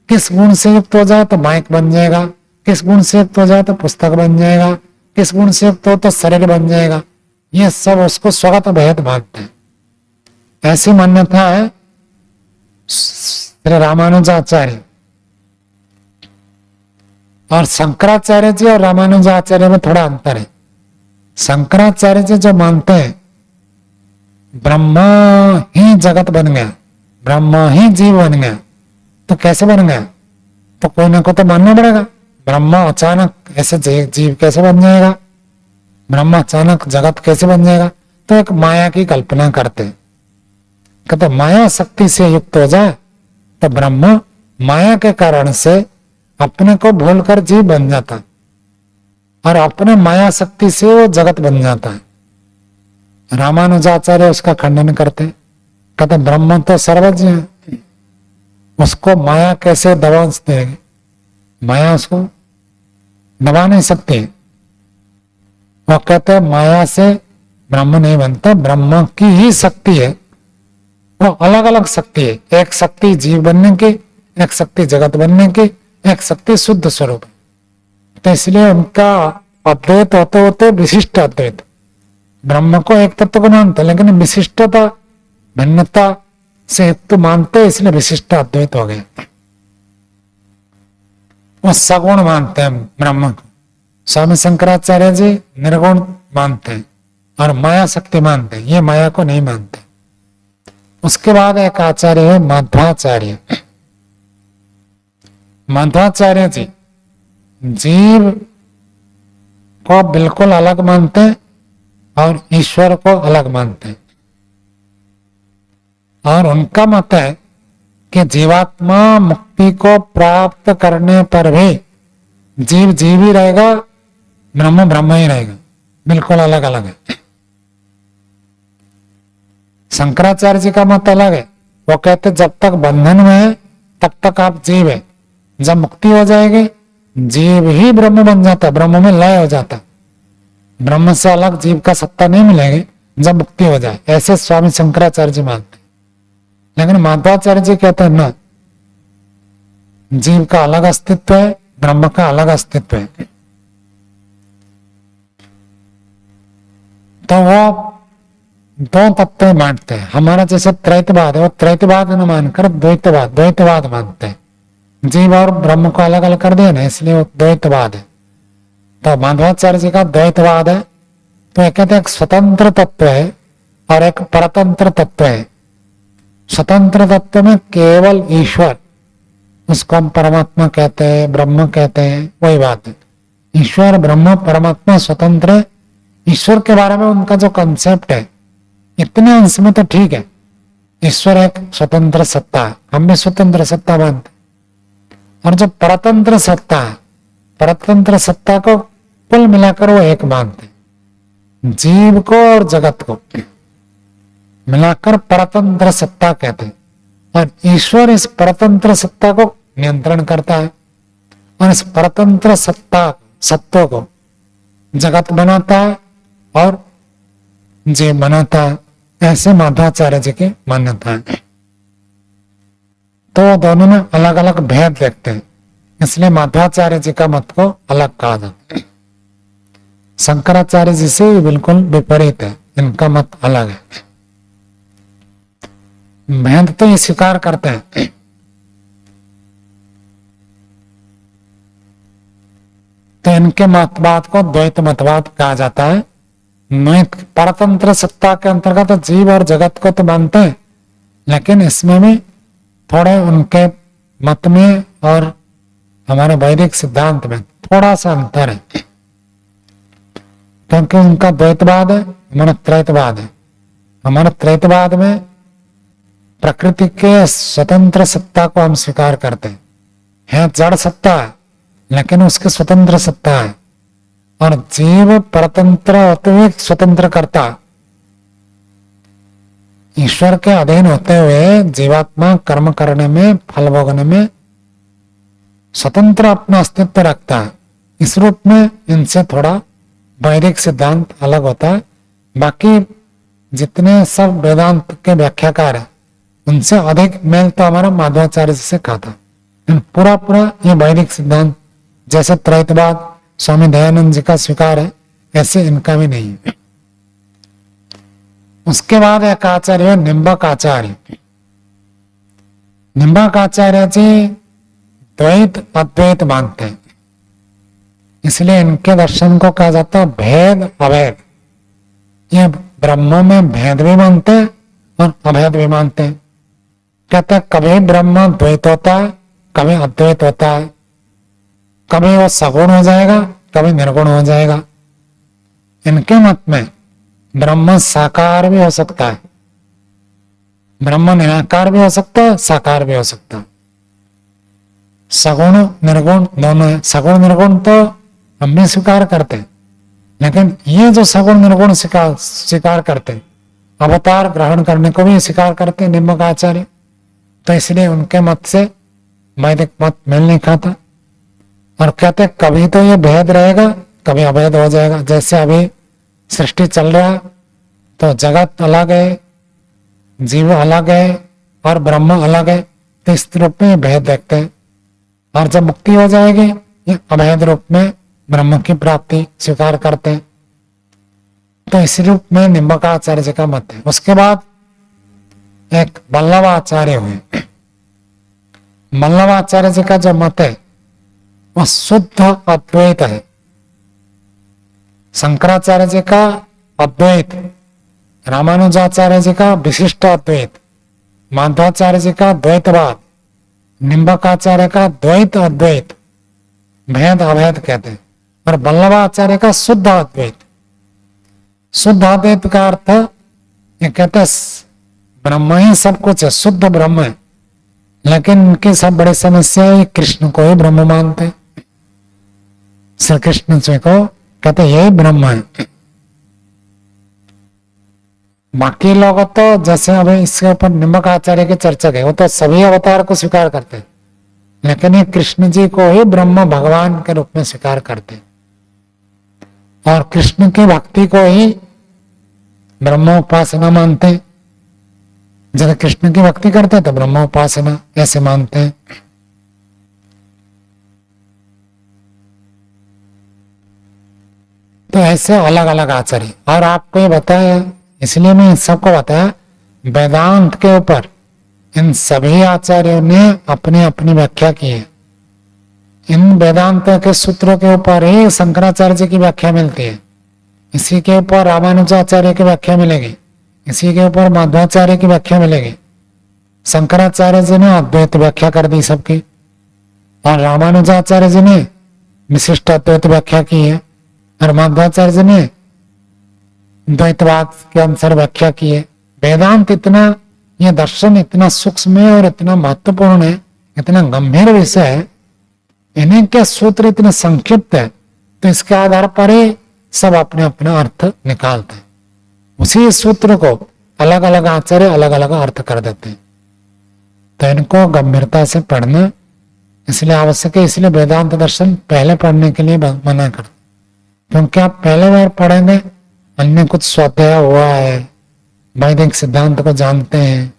किस गुण से युक्त हो जाए तो माइक बन जाएगा, किस गुण से युक्त हो जाए तो पुस्तक बन जाएगा, किस गुण से युक्त हो तो शरीर बन जाएगा। ये सब उसको स्वगत भेद मानते हैं। ऐसी मान्यता है श्री रामानुजाचार्य। और शंकराचार्य जी और रामानुजाचार्य में थोड़ा अंतर है। शंकराचार्य जी जो मानते हैं ब्रह्म ही जगत बन गया, ब्रह्म ही जीव बन गया, तो कैसे बन गया? तो कोई ना कोई तो मानना पड़ेगा। ब्रह्म अचानक ऐसे जीव कैसे बन जाएगा, ब्रह्म अचानक जगत कैसे बन जाएगा? तो एक माया की कल्पना करते, कहते माया शक्ति से युक्त हो जाए तो ब्रह्म माया के कारण से अपने को भूलकर जीव बन जाता और अपने माया शक्ति से वो जगत बन जाता है। रामानुजाचार्य उसका खंडन करते, कहते ब्रह्म तो सर्वज्ञ है, उसको माया कैसे दबा देगी? माया उसको दबा नहीं सकती। वो कहते माया से ब्रह्म नहीं बनता, ब्रह्म की ही शक्ति है, वो अलग अलग शक्ति है। एक शक्ति जीव बनने की, एक शक्ति जगत बनने की, एक शक्ति शुद्ध स्वरूप। तो इसलिए उनका अद्वैत होते होते विशिष्ट अद्वैत, ब्रह्म को एक तत्व को मानते लेकिन विशिष्टता भिन्नता से युक्त मानते, इसलिए विशिष्ट अद्वैत हो गए। वो सगुण मानते हैं ब्रह्म को। स्वामी शंकराचार्य जी निर्गुण मानते हैं और माया शक्ति मानते हैं, ये माया को नहीं मानते। उसके बाद एक आचार्य है माध्वाचार्य। माध्वाचार्य जी जीव को बिल्कुल अलग मानते हैं और ईश्वर को अलग मानते हैं। और उनका मत है कि जीवात्मा मुक्ति को प्राप्त करने पर भी जीव जीव ही रहेगा, ब्रह्म ब्रह्म ही रहेगा, बिल्कुल अलग अलग है। शंकराचार्य जी का मत अलग है। वो कहते जब तक बंधन में है तब तक आप जीव है, जब मुक्ति हो जाएगी जीव ही ब्रह्म बन जाता, ब्रह्म में लय हो जाता, ब्रह्म से अलग जीव का सत्ता नहीं मिलेगी जब मुक्ति हो जाए। ऐसे स्वामी शंकराचार्य जी मानते। लेकिन माध्वाचार्य जी कहते हैं ना, जीव का अलग अस्तित्व है, ब्रह्म का अलग अस्तित्व है। तो वो दो तत्व मानते हैं। हमारा जैसे त्रैतवाद है, वो त्रैतवाद न मानकर द्वैतवाद द्वैतवाद मानते हैं। जीव और ब्रह्म को अलग अलग कर दिया ना, इसलिए वो द्वैतवाद है। तो माधवाचार्य जी का द्वैतवाद है। तो एक कहते एक स्वतंत्र तत्व है और एक परतंत्र तत्व है। स्वतंत्र तत्व में केवल ईश्वर, उसको हम परमात्मा कहते हैं, ब्रह्म कहते हैं, वही बात है। ईश्वर ब्रह्म परमात्मा स्वतंत्र है। ईश्वर के बारे में उनका जो कंसेप्ट है इतने अंश में तो ठीक है, ईश्वर एक स्वतंत्र सत्ता है, हम भी स्वतंत्र सत्ता मानते। और जो परतंत्र सत्ता है, परतंत्र सत्ता को कुल मिलाकर वो एक मानते। जीव को और जगत को मिलाकर परतंत्र सत्ता कहते हैं। और ईश्वर इस परतंत्र सत्ता को नियंत्रण करता है और इस परतंत्र सत्ता सत्व को जगत बनाता है और जीव बनाता है। ऐसे माध्वाचार्य जी की मान्यता है। तो दोनों में अलग अलग भेद देखते हैं, इसलिए माध्वाचार्य जी का मत को अलग कहा जाता है। शंकराचार्य जी से बिल्कुल विपरीत है, इनका मत अलग है। भेद तो ये स्वीकार करते हैं। तो इनके मतवाद को द्वैत मतवाद कहा जाता है। परतंत्र सत्ता के अंतर्गत तो जीव और जगत को तो मानते हैं, लेकिन इसमें भी थोड़े उनके मत में और हमारे वैदिक सिद्धांत में थोड़ा सा अंतर है, क्योंकि उनका द्वैतवाद है, हमारा त्रैतवाद है। हमारा त्रैतवाद में प्रकृति के स्वतंत्र सत्ता को हम स्वीकार करते हैं। है जड़ सत्ता है लेकिन उसकी स्वतंत्र सत्ता है, और जीव परतंत्र होते हुए स्वतंत्र करता, ईश्वर के अधीन होते हुए जीवात्मा कर्म करने में, फल भोगने में स्वतंत्र अपना अस्तित्व रखता है। इस रूप में इनसे थोड़ा वैदिक सिद्धांत अलग होता है। बाकी जितने सब वेदांत के व्याख्याकार हैं उनसे अधिक मेल तो हमारा माधवाचार्य जी से खाता। पूरा पूरा ये वैदिक सिद्धांत जैसे त्रैतवाद स्वामी दयानंद जी का स्वीकार है, ऐसे इनका भी नहीं है। उसके बाद एक आचार्य है निम्बक आचार्य। निम्बक आचार्य जी द्वैत अद्वैत मानते हैं, इसलिए इनके दर्शन को कहा जाता है भेद अभेद। ये ब्रह्म में भेद भी मानते हैं और अभेद भी मानते हैं। कहते हैं कभी ब्रह्म द्वैत होता है, कभी अद्वैत होता है, कभी वो सगुण हो जाएगा, कभी निर्गुण हो जाएगा। इनके मत में ब्रह्म साकार भी हो सकता है, ब्रह्म निराकार भी हो सकता है, साकार भी हो सकता है। सगुण निर्गुण दोनों है। सगुण निर्गुण तो हम भी स्वीकार करते हैं, लेकिन ये जो सगुण निर्गुण स्वीकार करते हैं, अवतार ग्रहण करने को भी स्वीकार करते हैं निम्बक आचार्य। तो इसलिए उनके मत से वैदिक मत मेल नहीं खाता, और कहते कभी तो ये भेद रहेगा, कभी अभेद हो जाएगा। जैसे अभी सृष्टि चल रहा है तो जगत अलग है, जीव अलग है और ब्रह्म अलग है, तो इस रूप में भेद देखते हैं। और जब मुक्ति हो जाएगी ये अभेद रूप में ब्रह्म की प्राप्ति स्वीकार करते हैं। तो इसी रूप में निम्बकाचार्य जी का मत है। उसके बाद एक वल्लभाचार्य हुए। वल्लभाचार्य जी का जो मत है वह शुद्ध अद्वैत है। शंकराचार्य जी का अद्वैत, रामानुजाचार्य जी का विशिष्ट अद्वैत, माधवाचार्य जी का द्वैतवाद, निम्बकाचार्य का द्वैत अद्वैत, भेद अभेद कहते हैं, और वल्लभाचार्य का शुद्ध अद्वैत। शुद्ध अद्वैत का अर्थ ये कहते हैं ब्रह्म ही सब कुछ है, शुद्ध ब्रह्म है, लेकिन इनकी सब बड़ी समस्या है कृष्ण को ही ब्रह्म मानते हैं। श्री कृष्ण जी को कहते यही ब्रह्म है। बाकी लोग तो जैसे अभी इसके ऊपर निम्बक आचार्य के चर्चा है, वो तो सभी अवतार को स्वीकार करते हैं, लेकिन ये कृष्ण जी को ही ब्रह्म भगवान के रूप में स्वीकार करते हैं, और कृष्ण की भक्ति को ही ब्रह्म उपासना मानते हैं। जब कृष्ण की भक्ति करते हैं तो ब्रह्म उपासना ऐसे मानते हैं। तो ऐसे अलग अलग आचार्य। और आपको ये बताया, इसलिए मैं सबको बताया, वेदांत के ऊपर इन सभी आचार्यों ने अपनी अपनी व्याख्या की है। इन वेदांत के सूत्रों के ऊपर ही शंकराचार्य जी की व्याख्या मिलती है, इसी के ऊपर रामानुजाचार्य की व्याख्या मिलेगी, इसी के ऊपर माधवाचार्य की व्याख्या मिलेगी। शंकराचार्य जी ने अद्वैत व्याख्या कर दी सबकी, और रामानुजाचार्य जी ने विशिष्ट अद्वैत व्याख्या की है, और माधवाचार्य जी ने द्वैतवाद के अनुसार व्याख्या की है। वेदांत इतना, यह दर्शन इतना सूक्ष्म है और इतना महत्वपूर्ण है, इतना गंभीर विषय है, इन्हें क्या सूत्र इतने संक्षिप्त है, तो इसके आधार पर ही सब अपने अपना अर्थ निकालते हैं। उसी सूत्र को अलग अलग आचार्य अलग अलग अर्थ कर देते हैं। तो इनको गंभीरता से पढ़ना इसलिए आवश्यक है। इसलिए वेदांत दर्शन पहले पढ़ने के लिए मना कर, क्योंकि आप पहले बार पढ़ेंगे, अन्य कुछ स्वाध्याय हुआ है, वैदिक सिद्धांत को जानते हैं,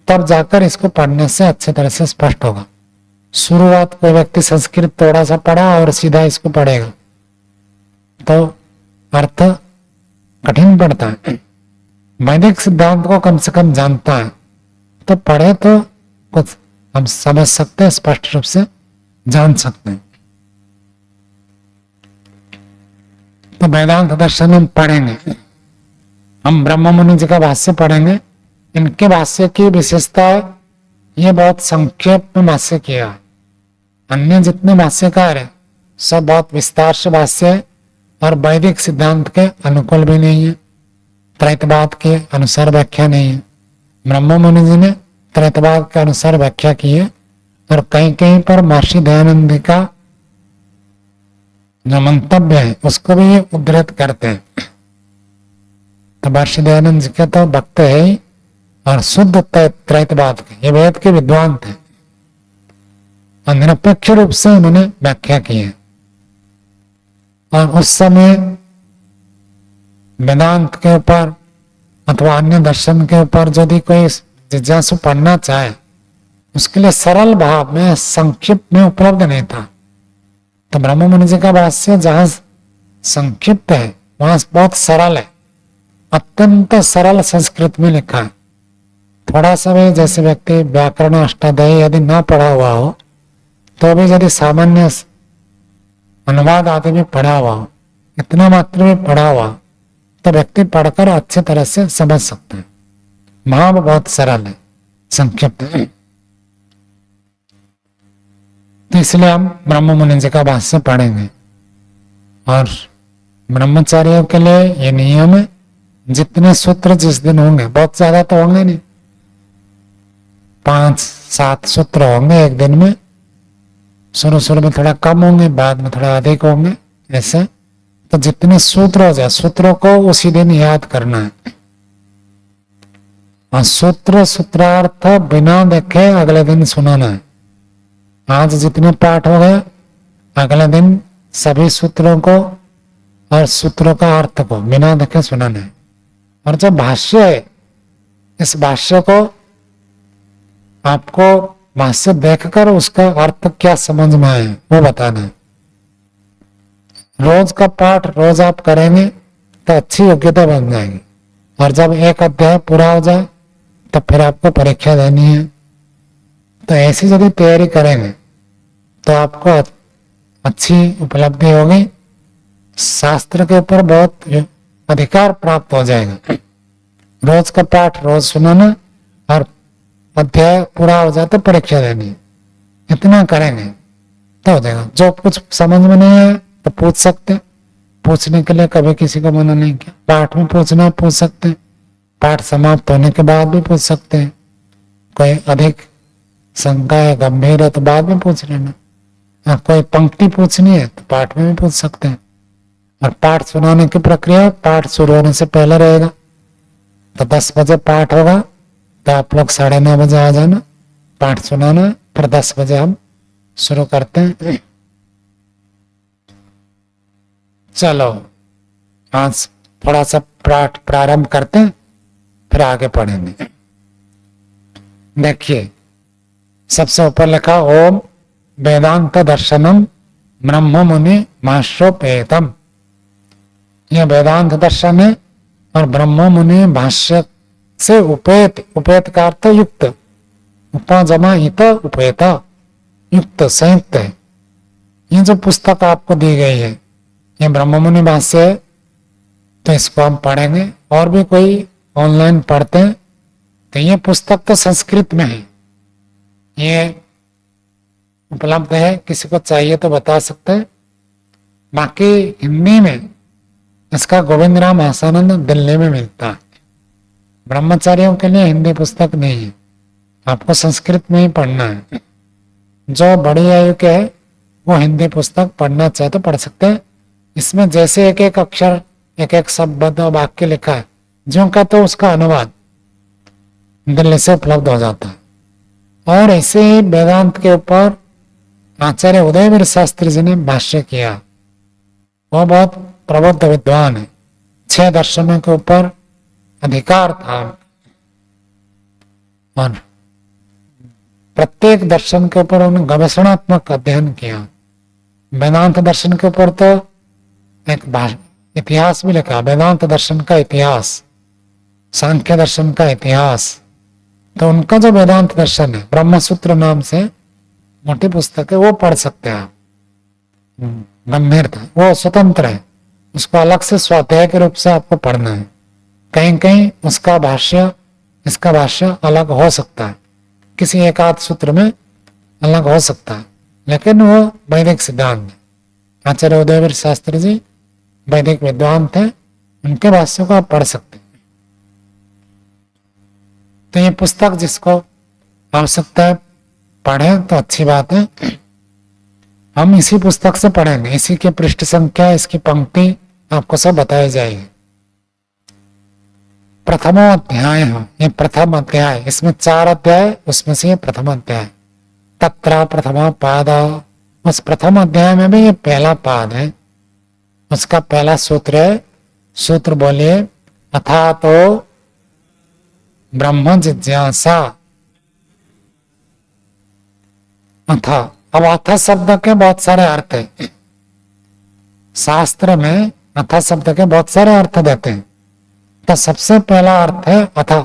तब जाकर इसको पढ़ने से अच्छे तरह से स्पष्ट होगा। शुरुआत कोई व्यक्ति संस्कृत थोड़ा सा पढ़ा और सीधा इसको पढ़ेगा तो अर्थ कठिन पड़ता है। वैदिक सिद्धांत को कम से कम जानता है तो पढ़े तो कुछ हम समझ सकते हैं, स्पष्ट रूप से जान सकते हैं। तो वेदांत दर्शन हम पढ़ेंगे, हम ब्रह्म मुनि जी का भाष्य पढ़ेंगे। इनके भाष्य की विशेषता है, ये बहुत संक्षेप में भाष्य किया, अन्य जितने भाष्यकार है सब बहुत विस्तार से भाष्य है और वैदिक सिद्धांत के अनुकूल भी नहीं है, त्रैतवाद के अनुसार व्याख्या नहीं है। ब्रह्म मुनि जी ने त्रैतवाद के अनुसार व्याख्या की है और कहीं कहीं पर महर्षि दयानंद का जो मंतव्य है उसको भी ये उद्धृत करते हैं। तो महर्षि दयानंद जी के तो भक्त है ही और शुद्ध त्रैतवाद के, ये वेद के विद्वान थे और निरपेक्ष रूप से उन्होंने व्याख्या की है। और उस समय वेदांत के ऊपर अथवा अन्य दर्शन के ऊपर यदि कोई जिज्ञासु पढ़ना चाहे उसके लिए सरल भाव में संक्षिप्त में उपलब्ध नहीं था। तो ब्रह्म मुनि जी का भाष्य जहां संक्षिप्त है वहां बहुत सरल है, अत्यंत सरल संस्कृत में लिखा है। थोड़ा सा भी जैसे व्यक्ति व्याकरण अष्टाध्यायी यदि ना पढ़ा हुआ हो तो भी यदि सामान्य अनुवाद आदि भी पढ़ा हुआ हो, इतना मात्र भी पढ़ा हुआ तो व्यक्ति पढ़कर अच्छे तरह से समझ सकता है। भाव बहुत सरल है, संक्षिप्त है। तो इसलिए हम ब्रह्म मुनि जी का भाष्य पढ़ेंगे। और ब्रह्मचारियों के लिए ये नियम है, जितने सूत्र जिस दिन होंगे, बहुत ज्यादा तो होंगे नहीं, 5-7 सूत्र होंगे एक दिन में। शुरू में थोड़ा कम होंगे, बाद में थोड़ा अधिक होंगे, ऐसे। तो जितने सूत्र हो जाए सूत्रों को उसी दिन याद करना है और सूत्रार्थ बिना देखे अगले दिन सुनाना है। आज जितने पाठ हो गए अगले दिन सभी सूत्रों को और सूत्रों का अर्थ को बिना देखे सुनाना है। और जो भाष्य है इस भाष्य को आपको भाष्य देखकर उसका अर्थ क्या समझ में आए वो बताना है। रोज का पाठ रोज आप करेंगे तो अच्छी योग्यता बन जाएगी। और जब एक अध्याय पूरा हो जाए तो फिर आपको परीक्षा देनी है। तो ऐसी यदि तैयारी करेंगे तो आपको अच्छी उपलब्धि होगी, शास्त्र के ऊपर बहुत अधिकार प्राप्त हो जाएगा। रोज का पाठ रोज सुनाना और अध्याय पूरा हो जाए तो परीक्षा देनी, इतना करेंगे तो हो जाएगा। जो कुछ समझ में नहीं है तो पूछ सकते, पूछने के लिए कभी किसी को मना नहीं किया। पाठ में पूछना पूछ सकते हैं, पाठ समाप्त होने के बाद भी पूछ सकते हैं। कोई अधिक शंका है, गंभीर है तो बाद में पूछ लेना। और कोई पंक्ति पूछनी है तो पाठ में भी पूछ सकते हैं। और पाठ सुनाने की प्रक्रिया पाठ शुरू होने से पहले रहेगा। तो 10 बजे पाठ होगा तो आप लोग 9:30 बजे आ जाना, पाठ सुनाना, फिर 10 बजे हम शुरू करते हैं। चलो आज थोड़ा सा पाठ प्रारंभ करते हैं, फिर आगे पढ़ेंगे। देखिए सबसे ऊपर लिखा ओम वेदांत दर्शनम ब्रह्म मुनि भाष्योपेतम। यह वेदांत दर्शन है और ब्रह्म मुनि भाष्य से उपेत, उपेत का अर्थ युक्त, उपा जमा इत उपेत, युक्त संयुक्त है। ये जो पुस्तक आपको दी गई है ये ब्रह्म मुनि भाष्य है, तो इसको हम पढ़ेंगे। और भी कोई ऑनलाइन पढ़ते हैं तो ये पुस्तक तो संस्कृत में है, ये उपलब्ध है, किसी को चाहिए तो बता सकते हैं। बाकी हिंदी में इसका गोविंद राम हसानंद दिल्ली में मिलता है। ब्रह्मचारियों के लिए हिंदी पुस्तक नहीं है, आपको संस्कृत में ही पढ़ना है। जो बड़ी आयु के है वो हिंदी पुस्तक पढ़ना चाहे तो पढ़ सकते हैं। इसमें जैसे एक एक अक्षर, एक एक शब्द और वाक्य लिखा है जो का तो उसका अनुवाद दिल्ली से उपलब्ध हो जाता है। और ऐसे ही वेदांत के ऊपर आचार्य उदयवीर शास्त्री जी ने भाष्य किया, वो बहुत प्रबुद्ध विद्वान है, 6 दर्शनों के ऊपर अधिकार था और प्रत्येक दर्शन के ऊपर उन्होंने गवेषणात्मक अध्ययन किया। वेदांत दर्शन के ऊपर तो एक इतिहास भी लिखा, वेदांत दर्शन का इतिहास, सांख्य दर्शन का इतिहास। तो उनका जो वेदांत दर्शन है ब्रह्मसूत्र नाम से मोटी पुस्तक है, वो पढ़ सकते हैं आप। गंभीर था, वो स्वतंत्र है, उसको अलग से स्वाध्याय के रूप से आपको पढ़ना है। कहीं कहीं उसका भाष्य इसका भाष्य अलग हो सकता है, किसी एक आध सूत्र में अलग हो सकता है, लेकिन वो वैदिक सिद्धांत है। आचार्य उदयवीर शास्त्री जी वैदिक विद्वान थे, उनके भाष्यों को आप पढ़ सकते हैं। तो ये पुस्तक जिसको आवश्यकता है पढ़े तो अच्छी बात है। हम इसी पुस्तक से पढ़ेंगे, इसी की पृष्ठ संख्या, इसकी पंक्ति आपको सब बताई जाएगी। प्रथमो अध्याय है, ये प्रथम अध्याय, इसमें 4 अध्याय, उसमें से ये प्रथम अध्याय। तत्र प्रथमा पाद, उस प्रथम अध्याय में भी ये पहला पाद है, उसका पहला सूत्र है। सूत्र बोलिए, अथा तो ब्रह्म जिज्ञासा। अथा, अब अथा शब्द के बहुत सारे अर्थ है। शास्त्र में अथा शब्द के बहुत सारे अर्थ देते हैं। तो सबसे पहला अर्थ है अथा।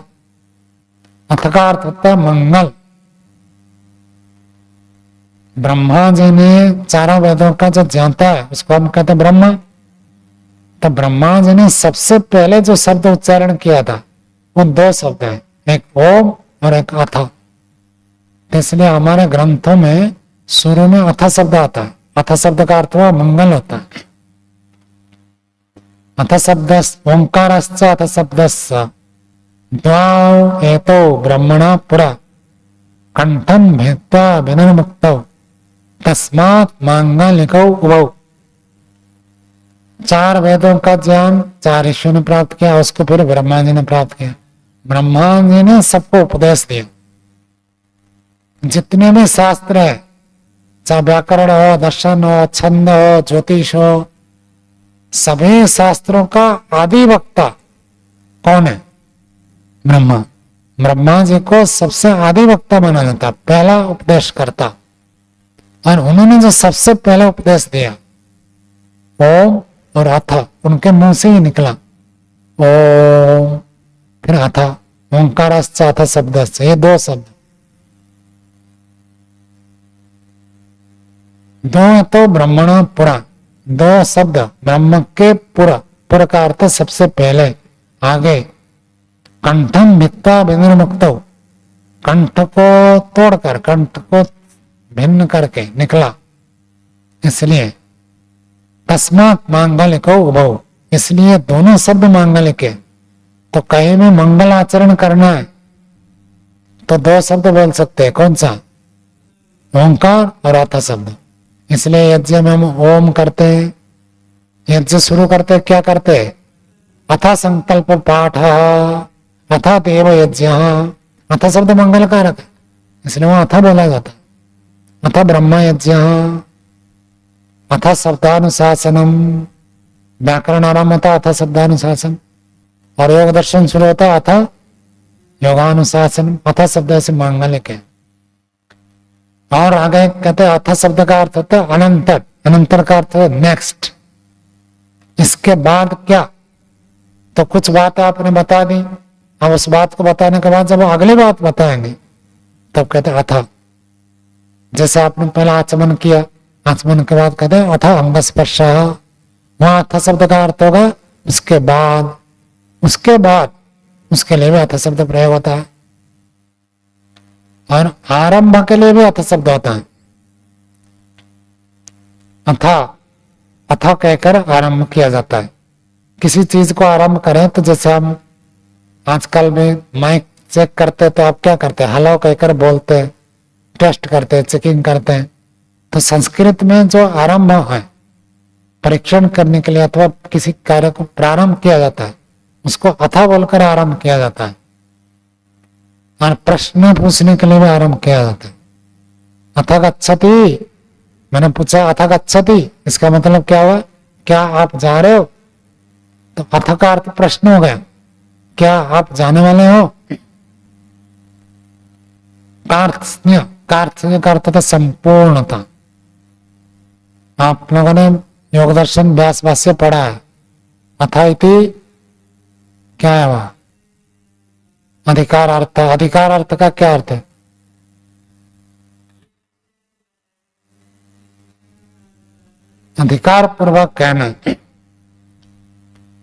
अथ का अर्थ होता है मंगल। ब्रह्मा जी ने चारों वेदों का जो जानता है उसको हम कहते हैं ब्रह्मा। तो ब्रह्मा जी ने सबसे पहले जो शब्द उच्चारण किया था वो 2 शब्द है, एक ओम और एक अथ। इसलिए हमारे ग्रंथों में शुरू में अथ शब्द आता है। अथ शब्द का अर्थ हुआ मंगल होता है। अथ शब्द ओंकारश्च अथ शब्दस्य द्वौ एतौ ब्रह्मणा पुरा कंठं भेत्वा विनिर्मुक्तौ तस्मात् मांगलिकौ उभौ। 4 वेदों का ज्ञान 4 ऋषियों ने प्राप्त किया, उसको फिर ब्रह्मा जी ने प्राप्त किया। ब्रह्मा जी ने सबको उपदेश दिया। जितने भी शास्त्र है, चाहे व्याकरण हो, दर्शन हो, छंद हो, ज्योतिष हो, सभी शास्त्रों का आदि वक्ता कौन है? ब्रह्मा। ब्रह्मा जी को सबसे आदि वक्ता माना जाता, पहला उपदेश करता। और उन्होंने जो सबसे पहला उपदेश दिया ओम और अथ, उनके मुंह से ही निकला ओम, फिर अथ, ओंकारश्च अथ शब्दश्च, ये 2 शब्द। 2 तो ब्रह्मण पुरा, 2 शब्द ब्रह्म के पुरा। पुर का अर्थ सबसे पहले, आगे। कंठम भित्ता विनिर्मुक्त, कंठ को तोड़कर, कंठ को भिन्न करके निकला, इसलिए। तस्मात् मांगलिको उभौ, इसलिए दोनों शब्द मांगलिक है। तो कहीं में मंगल आचरण करना है तो 2 शब्द बोल सकते हैं, कौन सा? ओंकार और अथ शब्द। इसलिए यज्ञ में हम ओम करते हैं, यज्ञ शुरू करते हैं, क्या करते हैं? अथ संकल्प पाठ, अथ देव यज्ञ। अथ शब्द मंगल कारक है, इसलिए वहां अथ बोला जाता है। अथ ब्रह्म यज्ञ, अथ शब्दानुशासनम। व्याकरण आरंभ होता अथ शब्दानुशासन, और योग दर्शन शुरू होता अथ योगानुशासन। अथ शब्द से मांगलिक है। और आगे कहते हैं अथ शब्द का अर्थ होता है अनंतर। अनंतर का अर्थ है नेक्स्ट, इसके बाद क्या। तो कुछ बात आपने बता दी, अब उस बात को बताने के बाद जब वो अगली बात बताएंगे तब कहते हैं अथ। जैसे आपने पहला आचमन किया, आचमन के बाद कहते हैं अथ अंग स्पर्श, वहां अथ शब्द का अर्थ होगा उसके बाद। उसके बाद, उसके लिए भी अथ शब्द प्रयोग होता है। और आरंभ के लिए भी अथ शब्द होता है। अथा, अथा कहकर आरंभ किया जाता है। किसी चीज को आरंभ करें तो जैसे हम आजकल में माइक चेक करते तो आप क्या करते हैं? हेलो कहकर बोलते हैं, टेस्ट करते हैं, चेकिंग करते हैं। तो संस्कृत में जो आरंभ है परीक्षण करने के लिए अथवा किसी कार्य को प्रारंभ किया जाता है, उसको अथा बोलकर आरंभ किया जाता है। और प्रश्न पूछने के लिए भी आरंभ किया जाता है। अथ गच्छति, मैंने पूछा अथ गच्छति, इसका मतलब क्या हुआ? क्या आप जा रहे हो? तो अथ का अर्थ प्रश्न हो गया, क्या आप जाने वाले हो? कार्त्स्न्य का अर्थ था संपूर्णता। आप लोगों ने योग दर्शन व्यास भाष्य पढ़ा है। अथा इति क्या है वह? अधिकार अर्थ। अधिकार अर्थ का क्या अर्थ है? अधिकार पूर्वक कहना।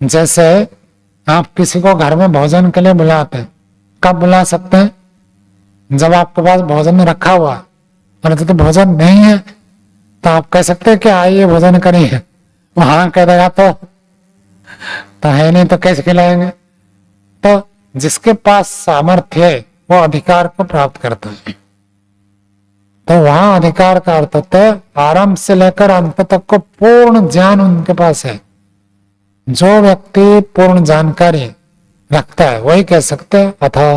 जैसे आप किसी को घर में भोजन के लिए बुलाते हैं, कब बुला सकते हैं? जब आपके पास भोजन रखा हुआ और तो भोजन नहीं है तो आप कह सकते हैं कि आइए भोजन करिए, वो हाँ कह देगा तो है नहीं तो कैसे खिलाएंगे। तो जिसके पास सामर्थ्य है वो अधिकार को प्राप्त करता है। तो वहां अधिकार का अर्थ होता है आरंभ से लेकर अंत तक को पूर्ण ज्ञान उनके पास है। जो व्यक्ति पूर्ण जानकारी रखता है वही कह सकते हैं अथा।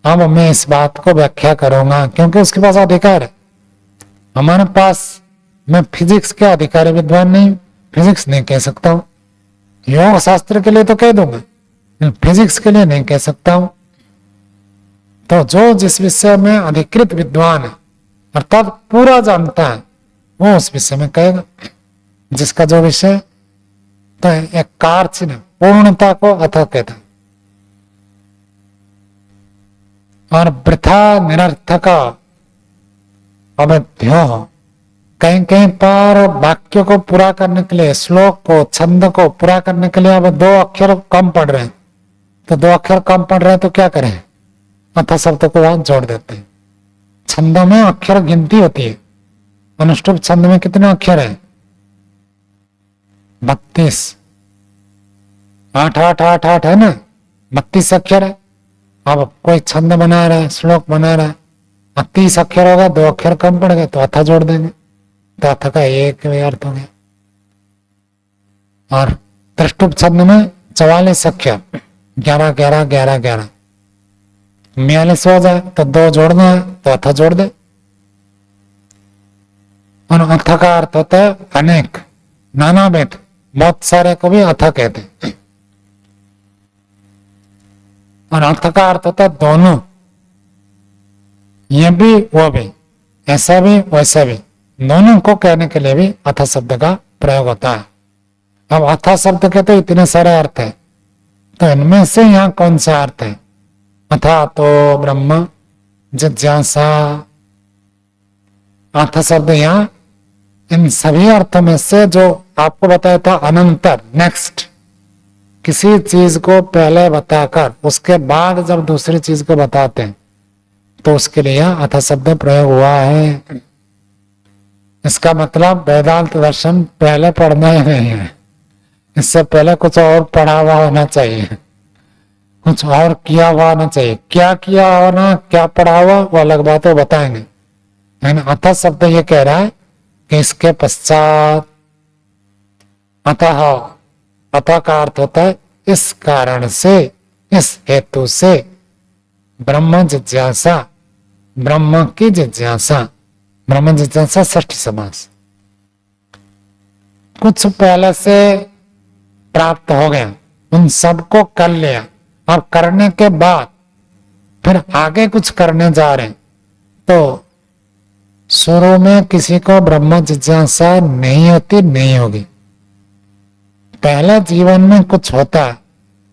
अब मैं इस बात को व्याख्या करूंगा क्योंकि उसके पास अधिकार है। हमारे पास, मैं फिजिक्स के अधिकारी विद्वान नहीं, फिजिक्स नहीं कह सकता हूं। योग शास्त्र के लिए तो कह दूंगा, फिजिक्स के लिए नहीं कह सकता हूं। तो जो जिस विषय में अधिकृत विद्वान है अर्थात पूरा जानता है वो उस विषय में कहेगा। जिसका जो विषय, तो एक कार चिन्ह पूर्णता को अथ कहता है। और वृथा निरर्थक अवध्यो, कहीं कहीं पर वाक्य को पूरा करने के लिए, श्लोक को, छंद को पूरा करने के लिए अब 2 अक्षर कम पढ़ रहे हैं, तो 2 अक्षर कम पढ़ रहे हैं तो क्या करें, अथ शब्द को वहां जोड़ देते हैं। छंदों में अक्षर गिनती होती है। अनुष्टुप छंद में कितने अक्षर है? 32। 8 8 8 8 है ना, 32 अक्षर है। अब कोई छंद बना रहा है, श्लोक बना रहा है, 30 अक्षर होगा, 2 अक्षर कम पड़ गए तो अथा जोड़ देंगे, तो अथा का एक अर्थ हो गया। और त्रिष्टुप छंद में 44 अक्षर, 11 11 11 11, 42 हो जाए तो 2 जोड़ना है तो अथा जोड़ दे। और अथा का अर्थ होता है अनेक, नाना भेद, बहुत सारे को भी अथा कहते हैं। और अर्थ का अर्थ होता है दोनों, ये भी वो भी, ऐसा भी वैसा भी, दोनों को कहने के लिए भी अथ शब्द का प्रयोग होता है। अब अथ शब्द के तो इतने सारे अर्थ है, तो इनमें से यहाँ कौन सा अर्थ है? अथा तो ब्रह्म जिज्ञासा। अथ शब्द यहाँ इन सभी अर्थों में से जो आपको बताया था अनंतर, नेक्स्ट, किसी चीज को पहले बताकर उसके बाद जब दूसरी चीज को बताते हैं तो उसके लिए अथ शब्द प्रयोग हुआ है। इसका मतलब वेदांत दर्शन पहले पढ़ना ही नहीं है, इससे पहले कुछ और पढ़ा हुआ होना चाहिए, कुछ और किया हुआ होना चाहिए। क्या किया होना, क्या पढ़ा हुआ, वो अलग बात है, बताएंगे। लेकिन अथ शब्द ये कह रहा है कि इसके पश्चात, अतः, अतः का अर्थ होता है इस कारण से, इस हेतु से, ब्रह्म जिज्ञासा, ब्रह्म की जिज्ञासा। ब्रह्म जिज्ञासा षष्ठी समास। कुछ पहले से प्राप्त हो गया, उन सबको कर लिया, अब करने के बाद फिर आगे कुछ करने जा रहे हैं, तो शुरू में किसी को ब्रह्म जिज्ञासा नहीं होती, नहीं होगी। पहले जीवन में कुछ होता है,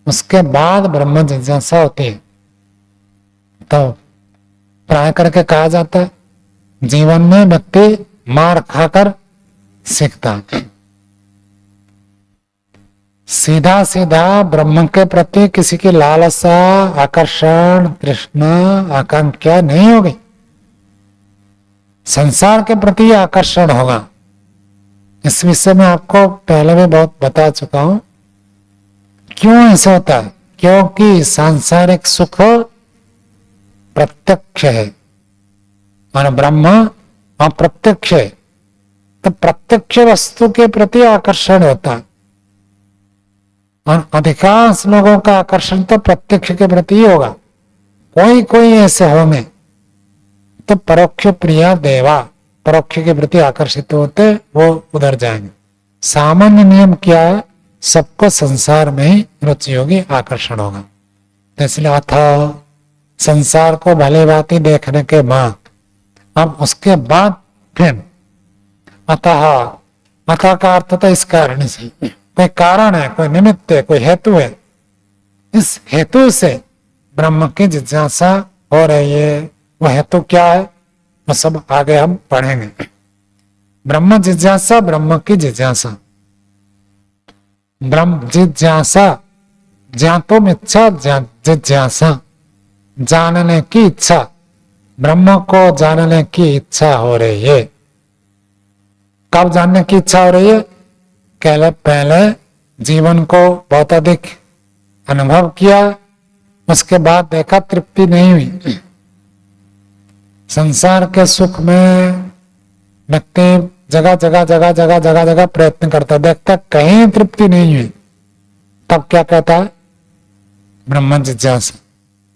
उसके बाद ब्रह्म जिज्ञासा होती है। तो प्राय करके कहा जाता है जीवन में व्यक्ति मार खाकर सीखता है। सीधा सीधा ब्रह्म के प्रति किसी की लालसा, आकर्षण, तृष्णा, आकांक्षा नहीं होगी। संसार के प्रति आकर्षण होगा। इस विषय में आपको पहले भी बहुत बता चुका हूं। क्यों ऐसा होता है? क्योंकि सांसारिक सुख प्रत्यक्ष है और ब्रह्म अप्रत्यक्ष है। तो प्रत्यक्ष वस्तु के प्रति आकर्षण होता है और अधिकांश लोगों का आकर्षण तो प्रत्यक्ष के प्रति ही होगा। कोई कोई ऐसे होंगे तो परोक्ष प्रिया देवा, परोक्ष के प्रति आकर्षित होते, वो उधर जाएंगे। सामान्य नियम क्या है? सबको संसार में ही रुचि होगी, आकर्षण होगा। तो इसलिए अथ संसार को भले भांति देखने के बाद, अब उसके बाद फिर अतः, अतः का अर्थ था इस कारण से, कोई कारण है, कोई निमित्त है, कोई हेतु है, इस हेतु से ब्रह्म की जिज्ञासा हो रही है। वह हेतु क्या है वो सब आगे हम पढ़ेंगे। ब्रह्म जिज्ञासा, ब्रह्म की जिज्ञासा, ब्रह्म जिज्ञासा, ज्ञातुम इच्छा, जिज्ञासा, जानने की इच्छा, ब्रह्म को जानने की इच्छा हो रही है। कब जानने की इच्छा हो रही है? पहले जीवन को बहुत अधिक अनुभव किया, उसके बाद देखा तृप्ति नहीं हुई। संसार के सुख में व्यक्ति जगह जगह जगह जगह जगह जगह प्रयत्न करता, देखता कहीं तृप्ति नहीं हुई, तब क्या कहता है? ब्रह्म जिज्ञासा।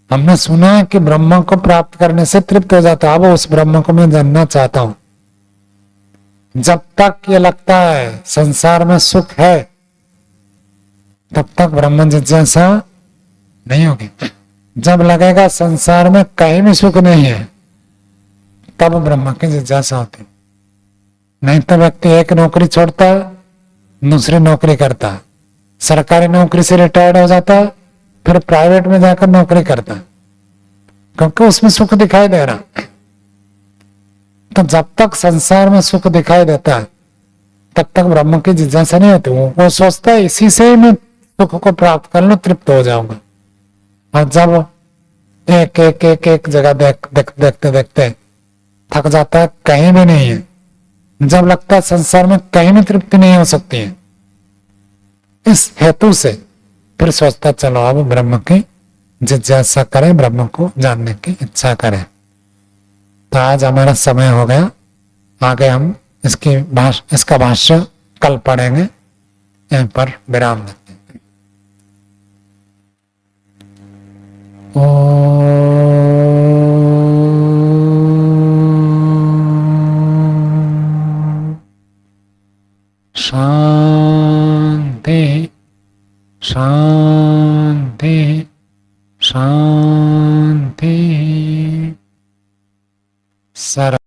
हमने सुना है कि ब्रह्म को प्राप्त करने से तृप्त हो जाता है, अब उस ब्रह्म को मैं जानना चाहता हूं। जब तक ये लगता है संसार में सुख है, तब तक ब्रह्म जिज्ञासा नहीं होगी। जब लगेगा संसार में कहीं भी सुख नहीं है, तब ब्रह्म की जिज्ञासा होती। नहीं तो व्यक्ति एक नौकरी छोड़ता है, दूसरी नौकरी करता है, सरकारी नौकरी से रिटायर्ड हो जाता है, फिर प्राइवेट में जाकर नौकरी करता है, क्योंकि उसमें सुख दिखाई दे रहा। तो जब तक संसार में सुख दिखाई देता है, तब तक ब्रह्म की जिज्ञासा नहीं होती। वो सोचता है इसी से ही मैं सुख को प्राप्त कर लूं, तृप्त हो जाऊंगा। और जब एक एक एक एक जगह देखते देखते थक जाता है, कहीं भी नहीं है, जब लगता है संसार में कहीं भी तृप्ति नहीं हो सकती है, इस हेतु से फिर सोचता चलो अब ब्रह्म की जिज्ञासा करें, ब्रह्म को जानने की इच्छा करें। तो आज हमारा समय हो गया, आगे हम इसका भाष्य कल पढ़ेंगे। यहीं पर विराम देते हैं। शांति शांति शांति। सर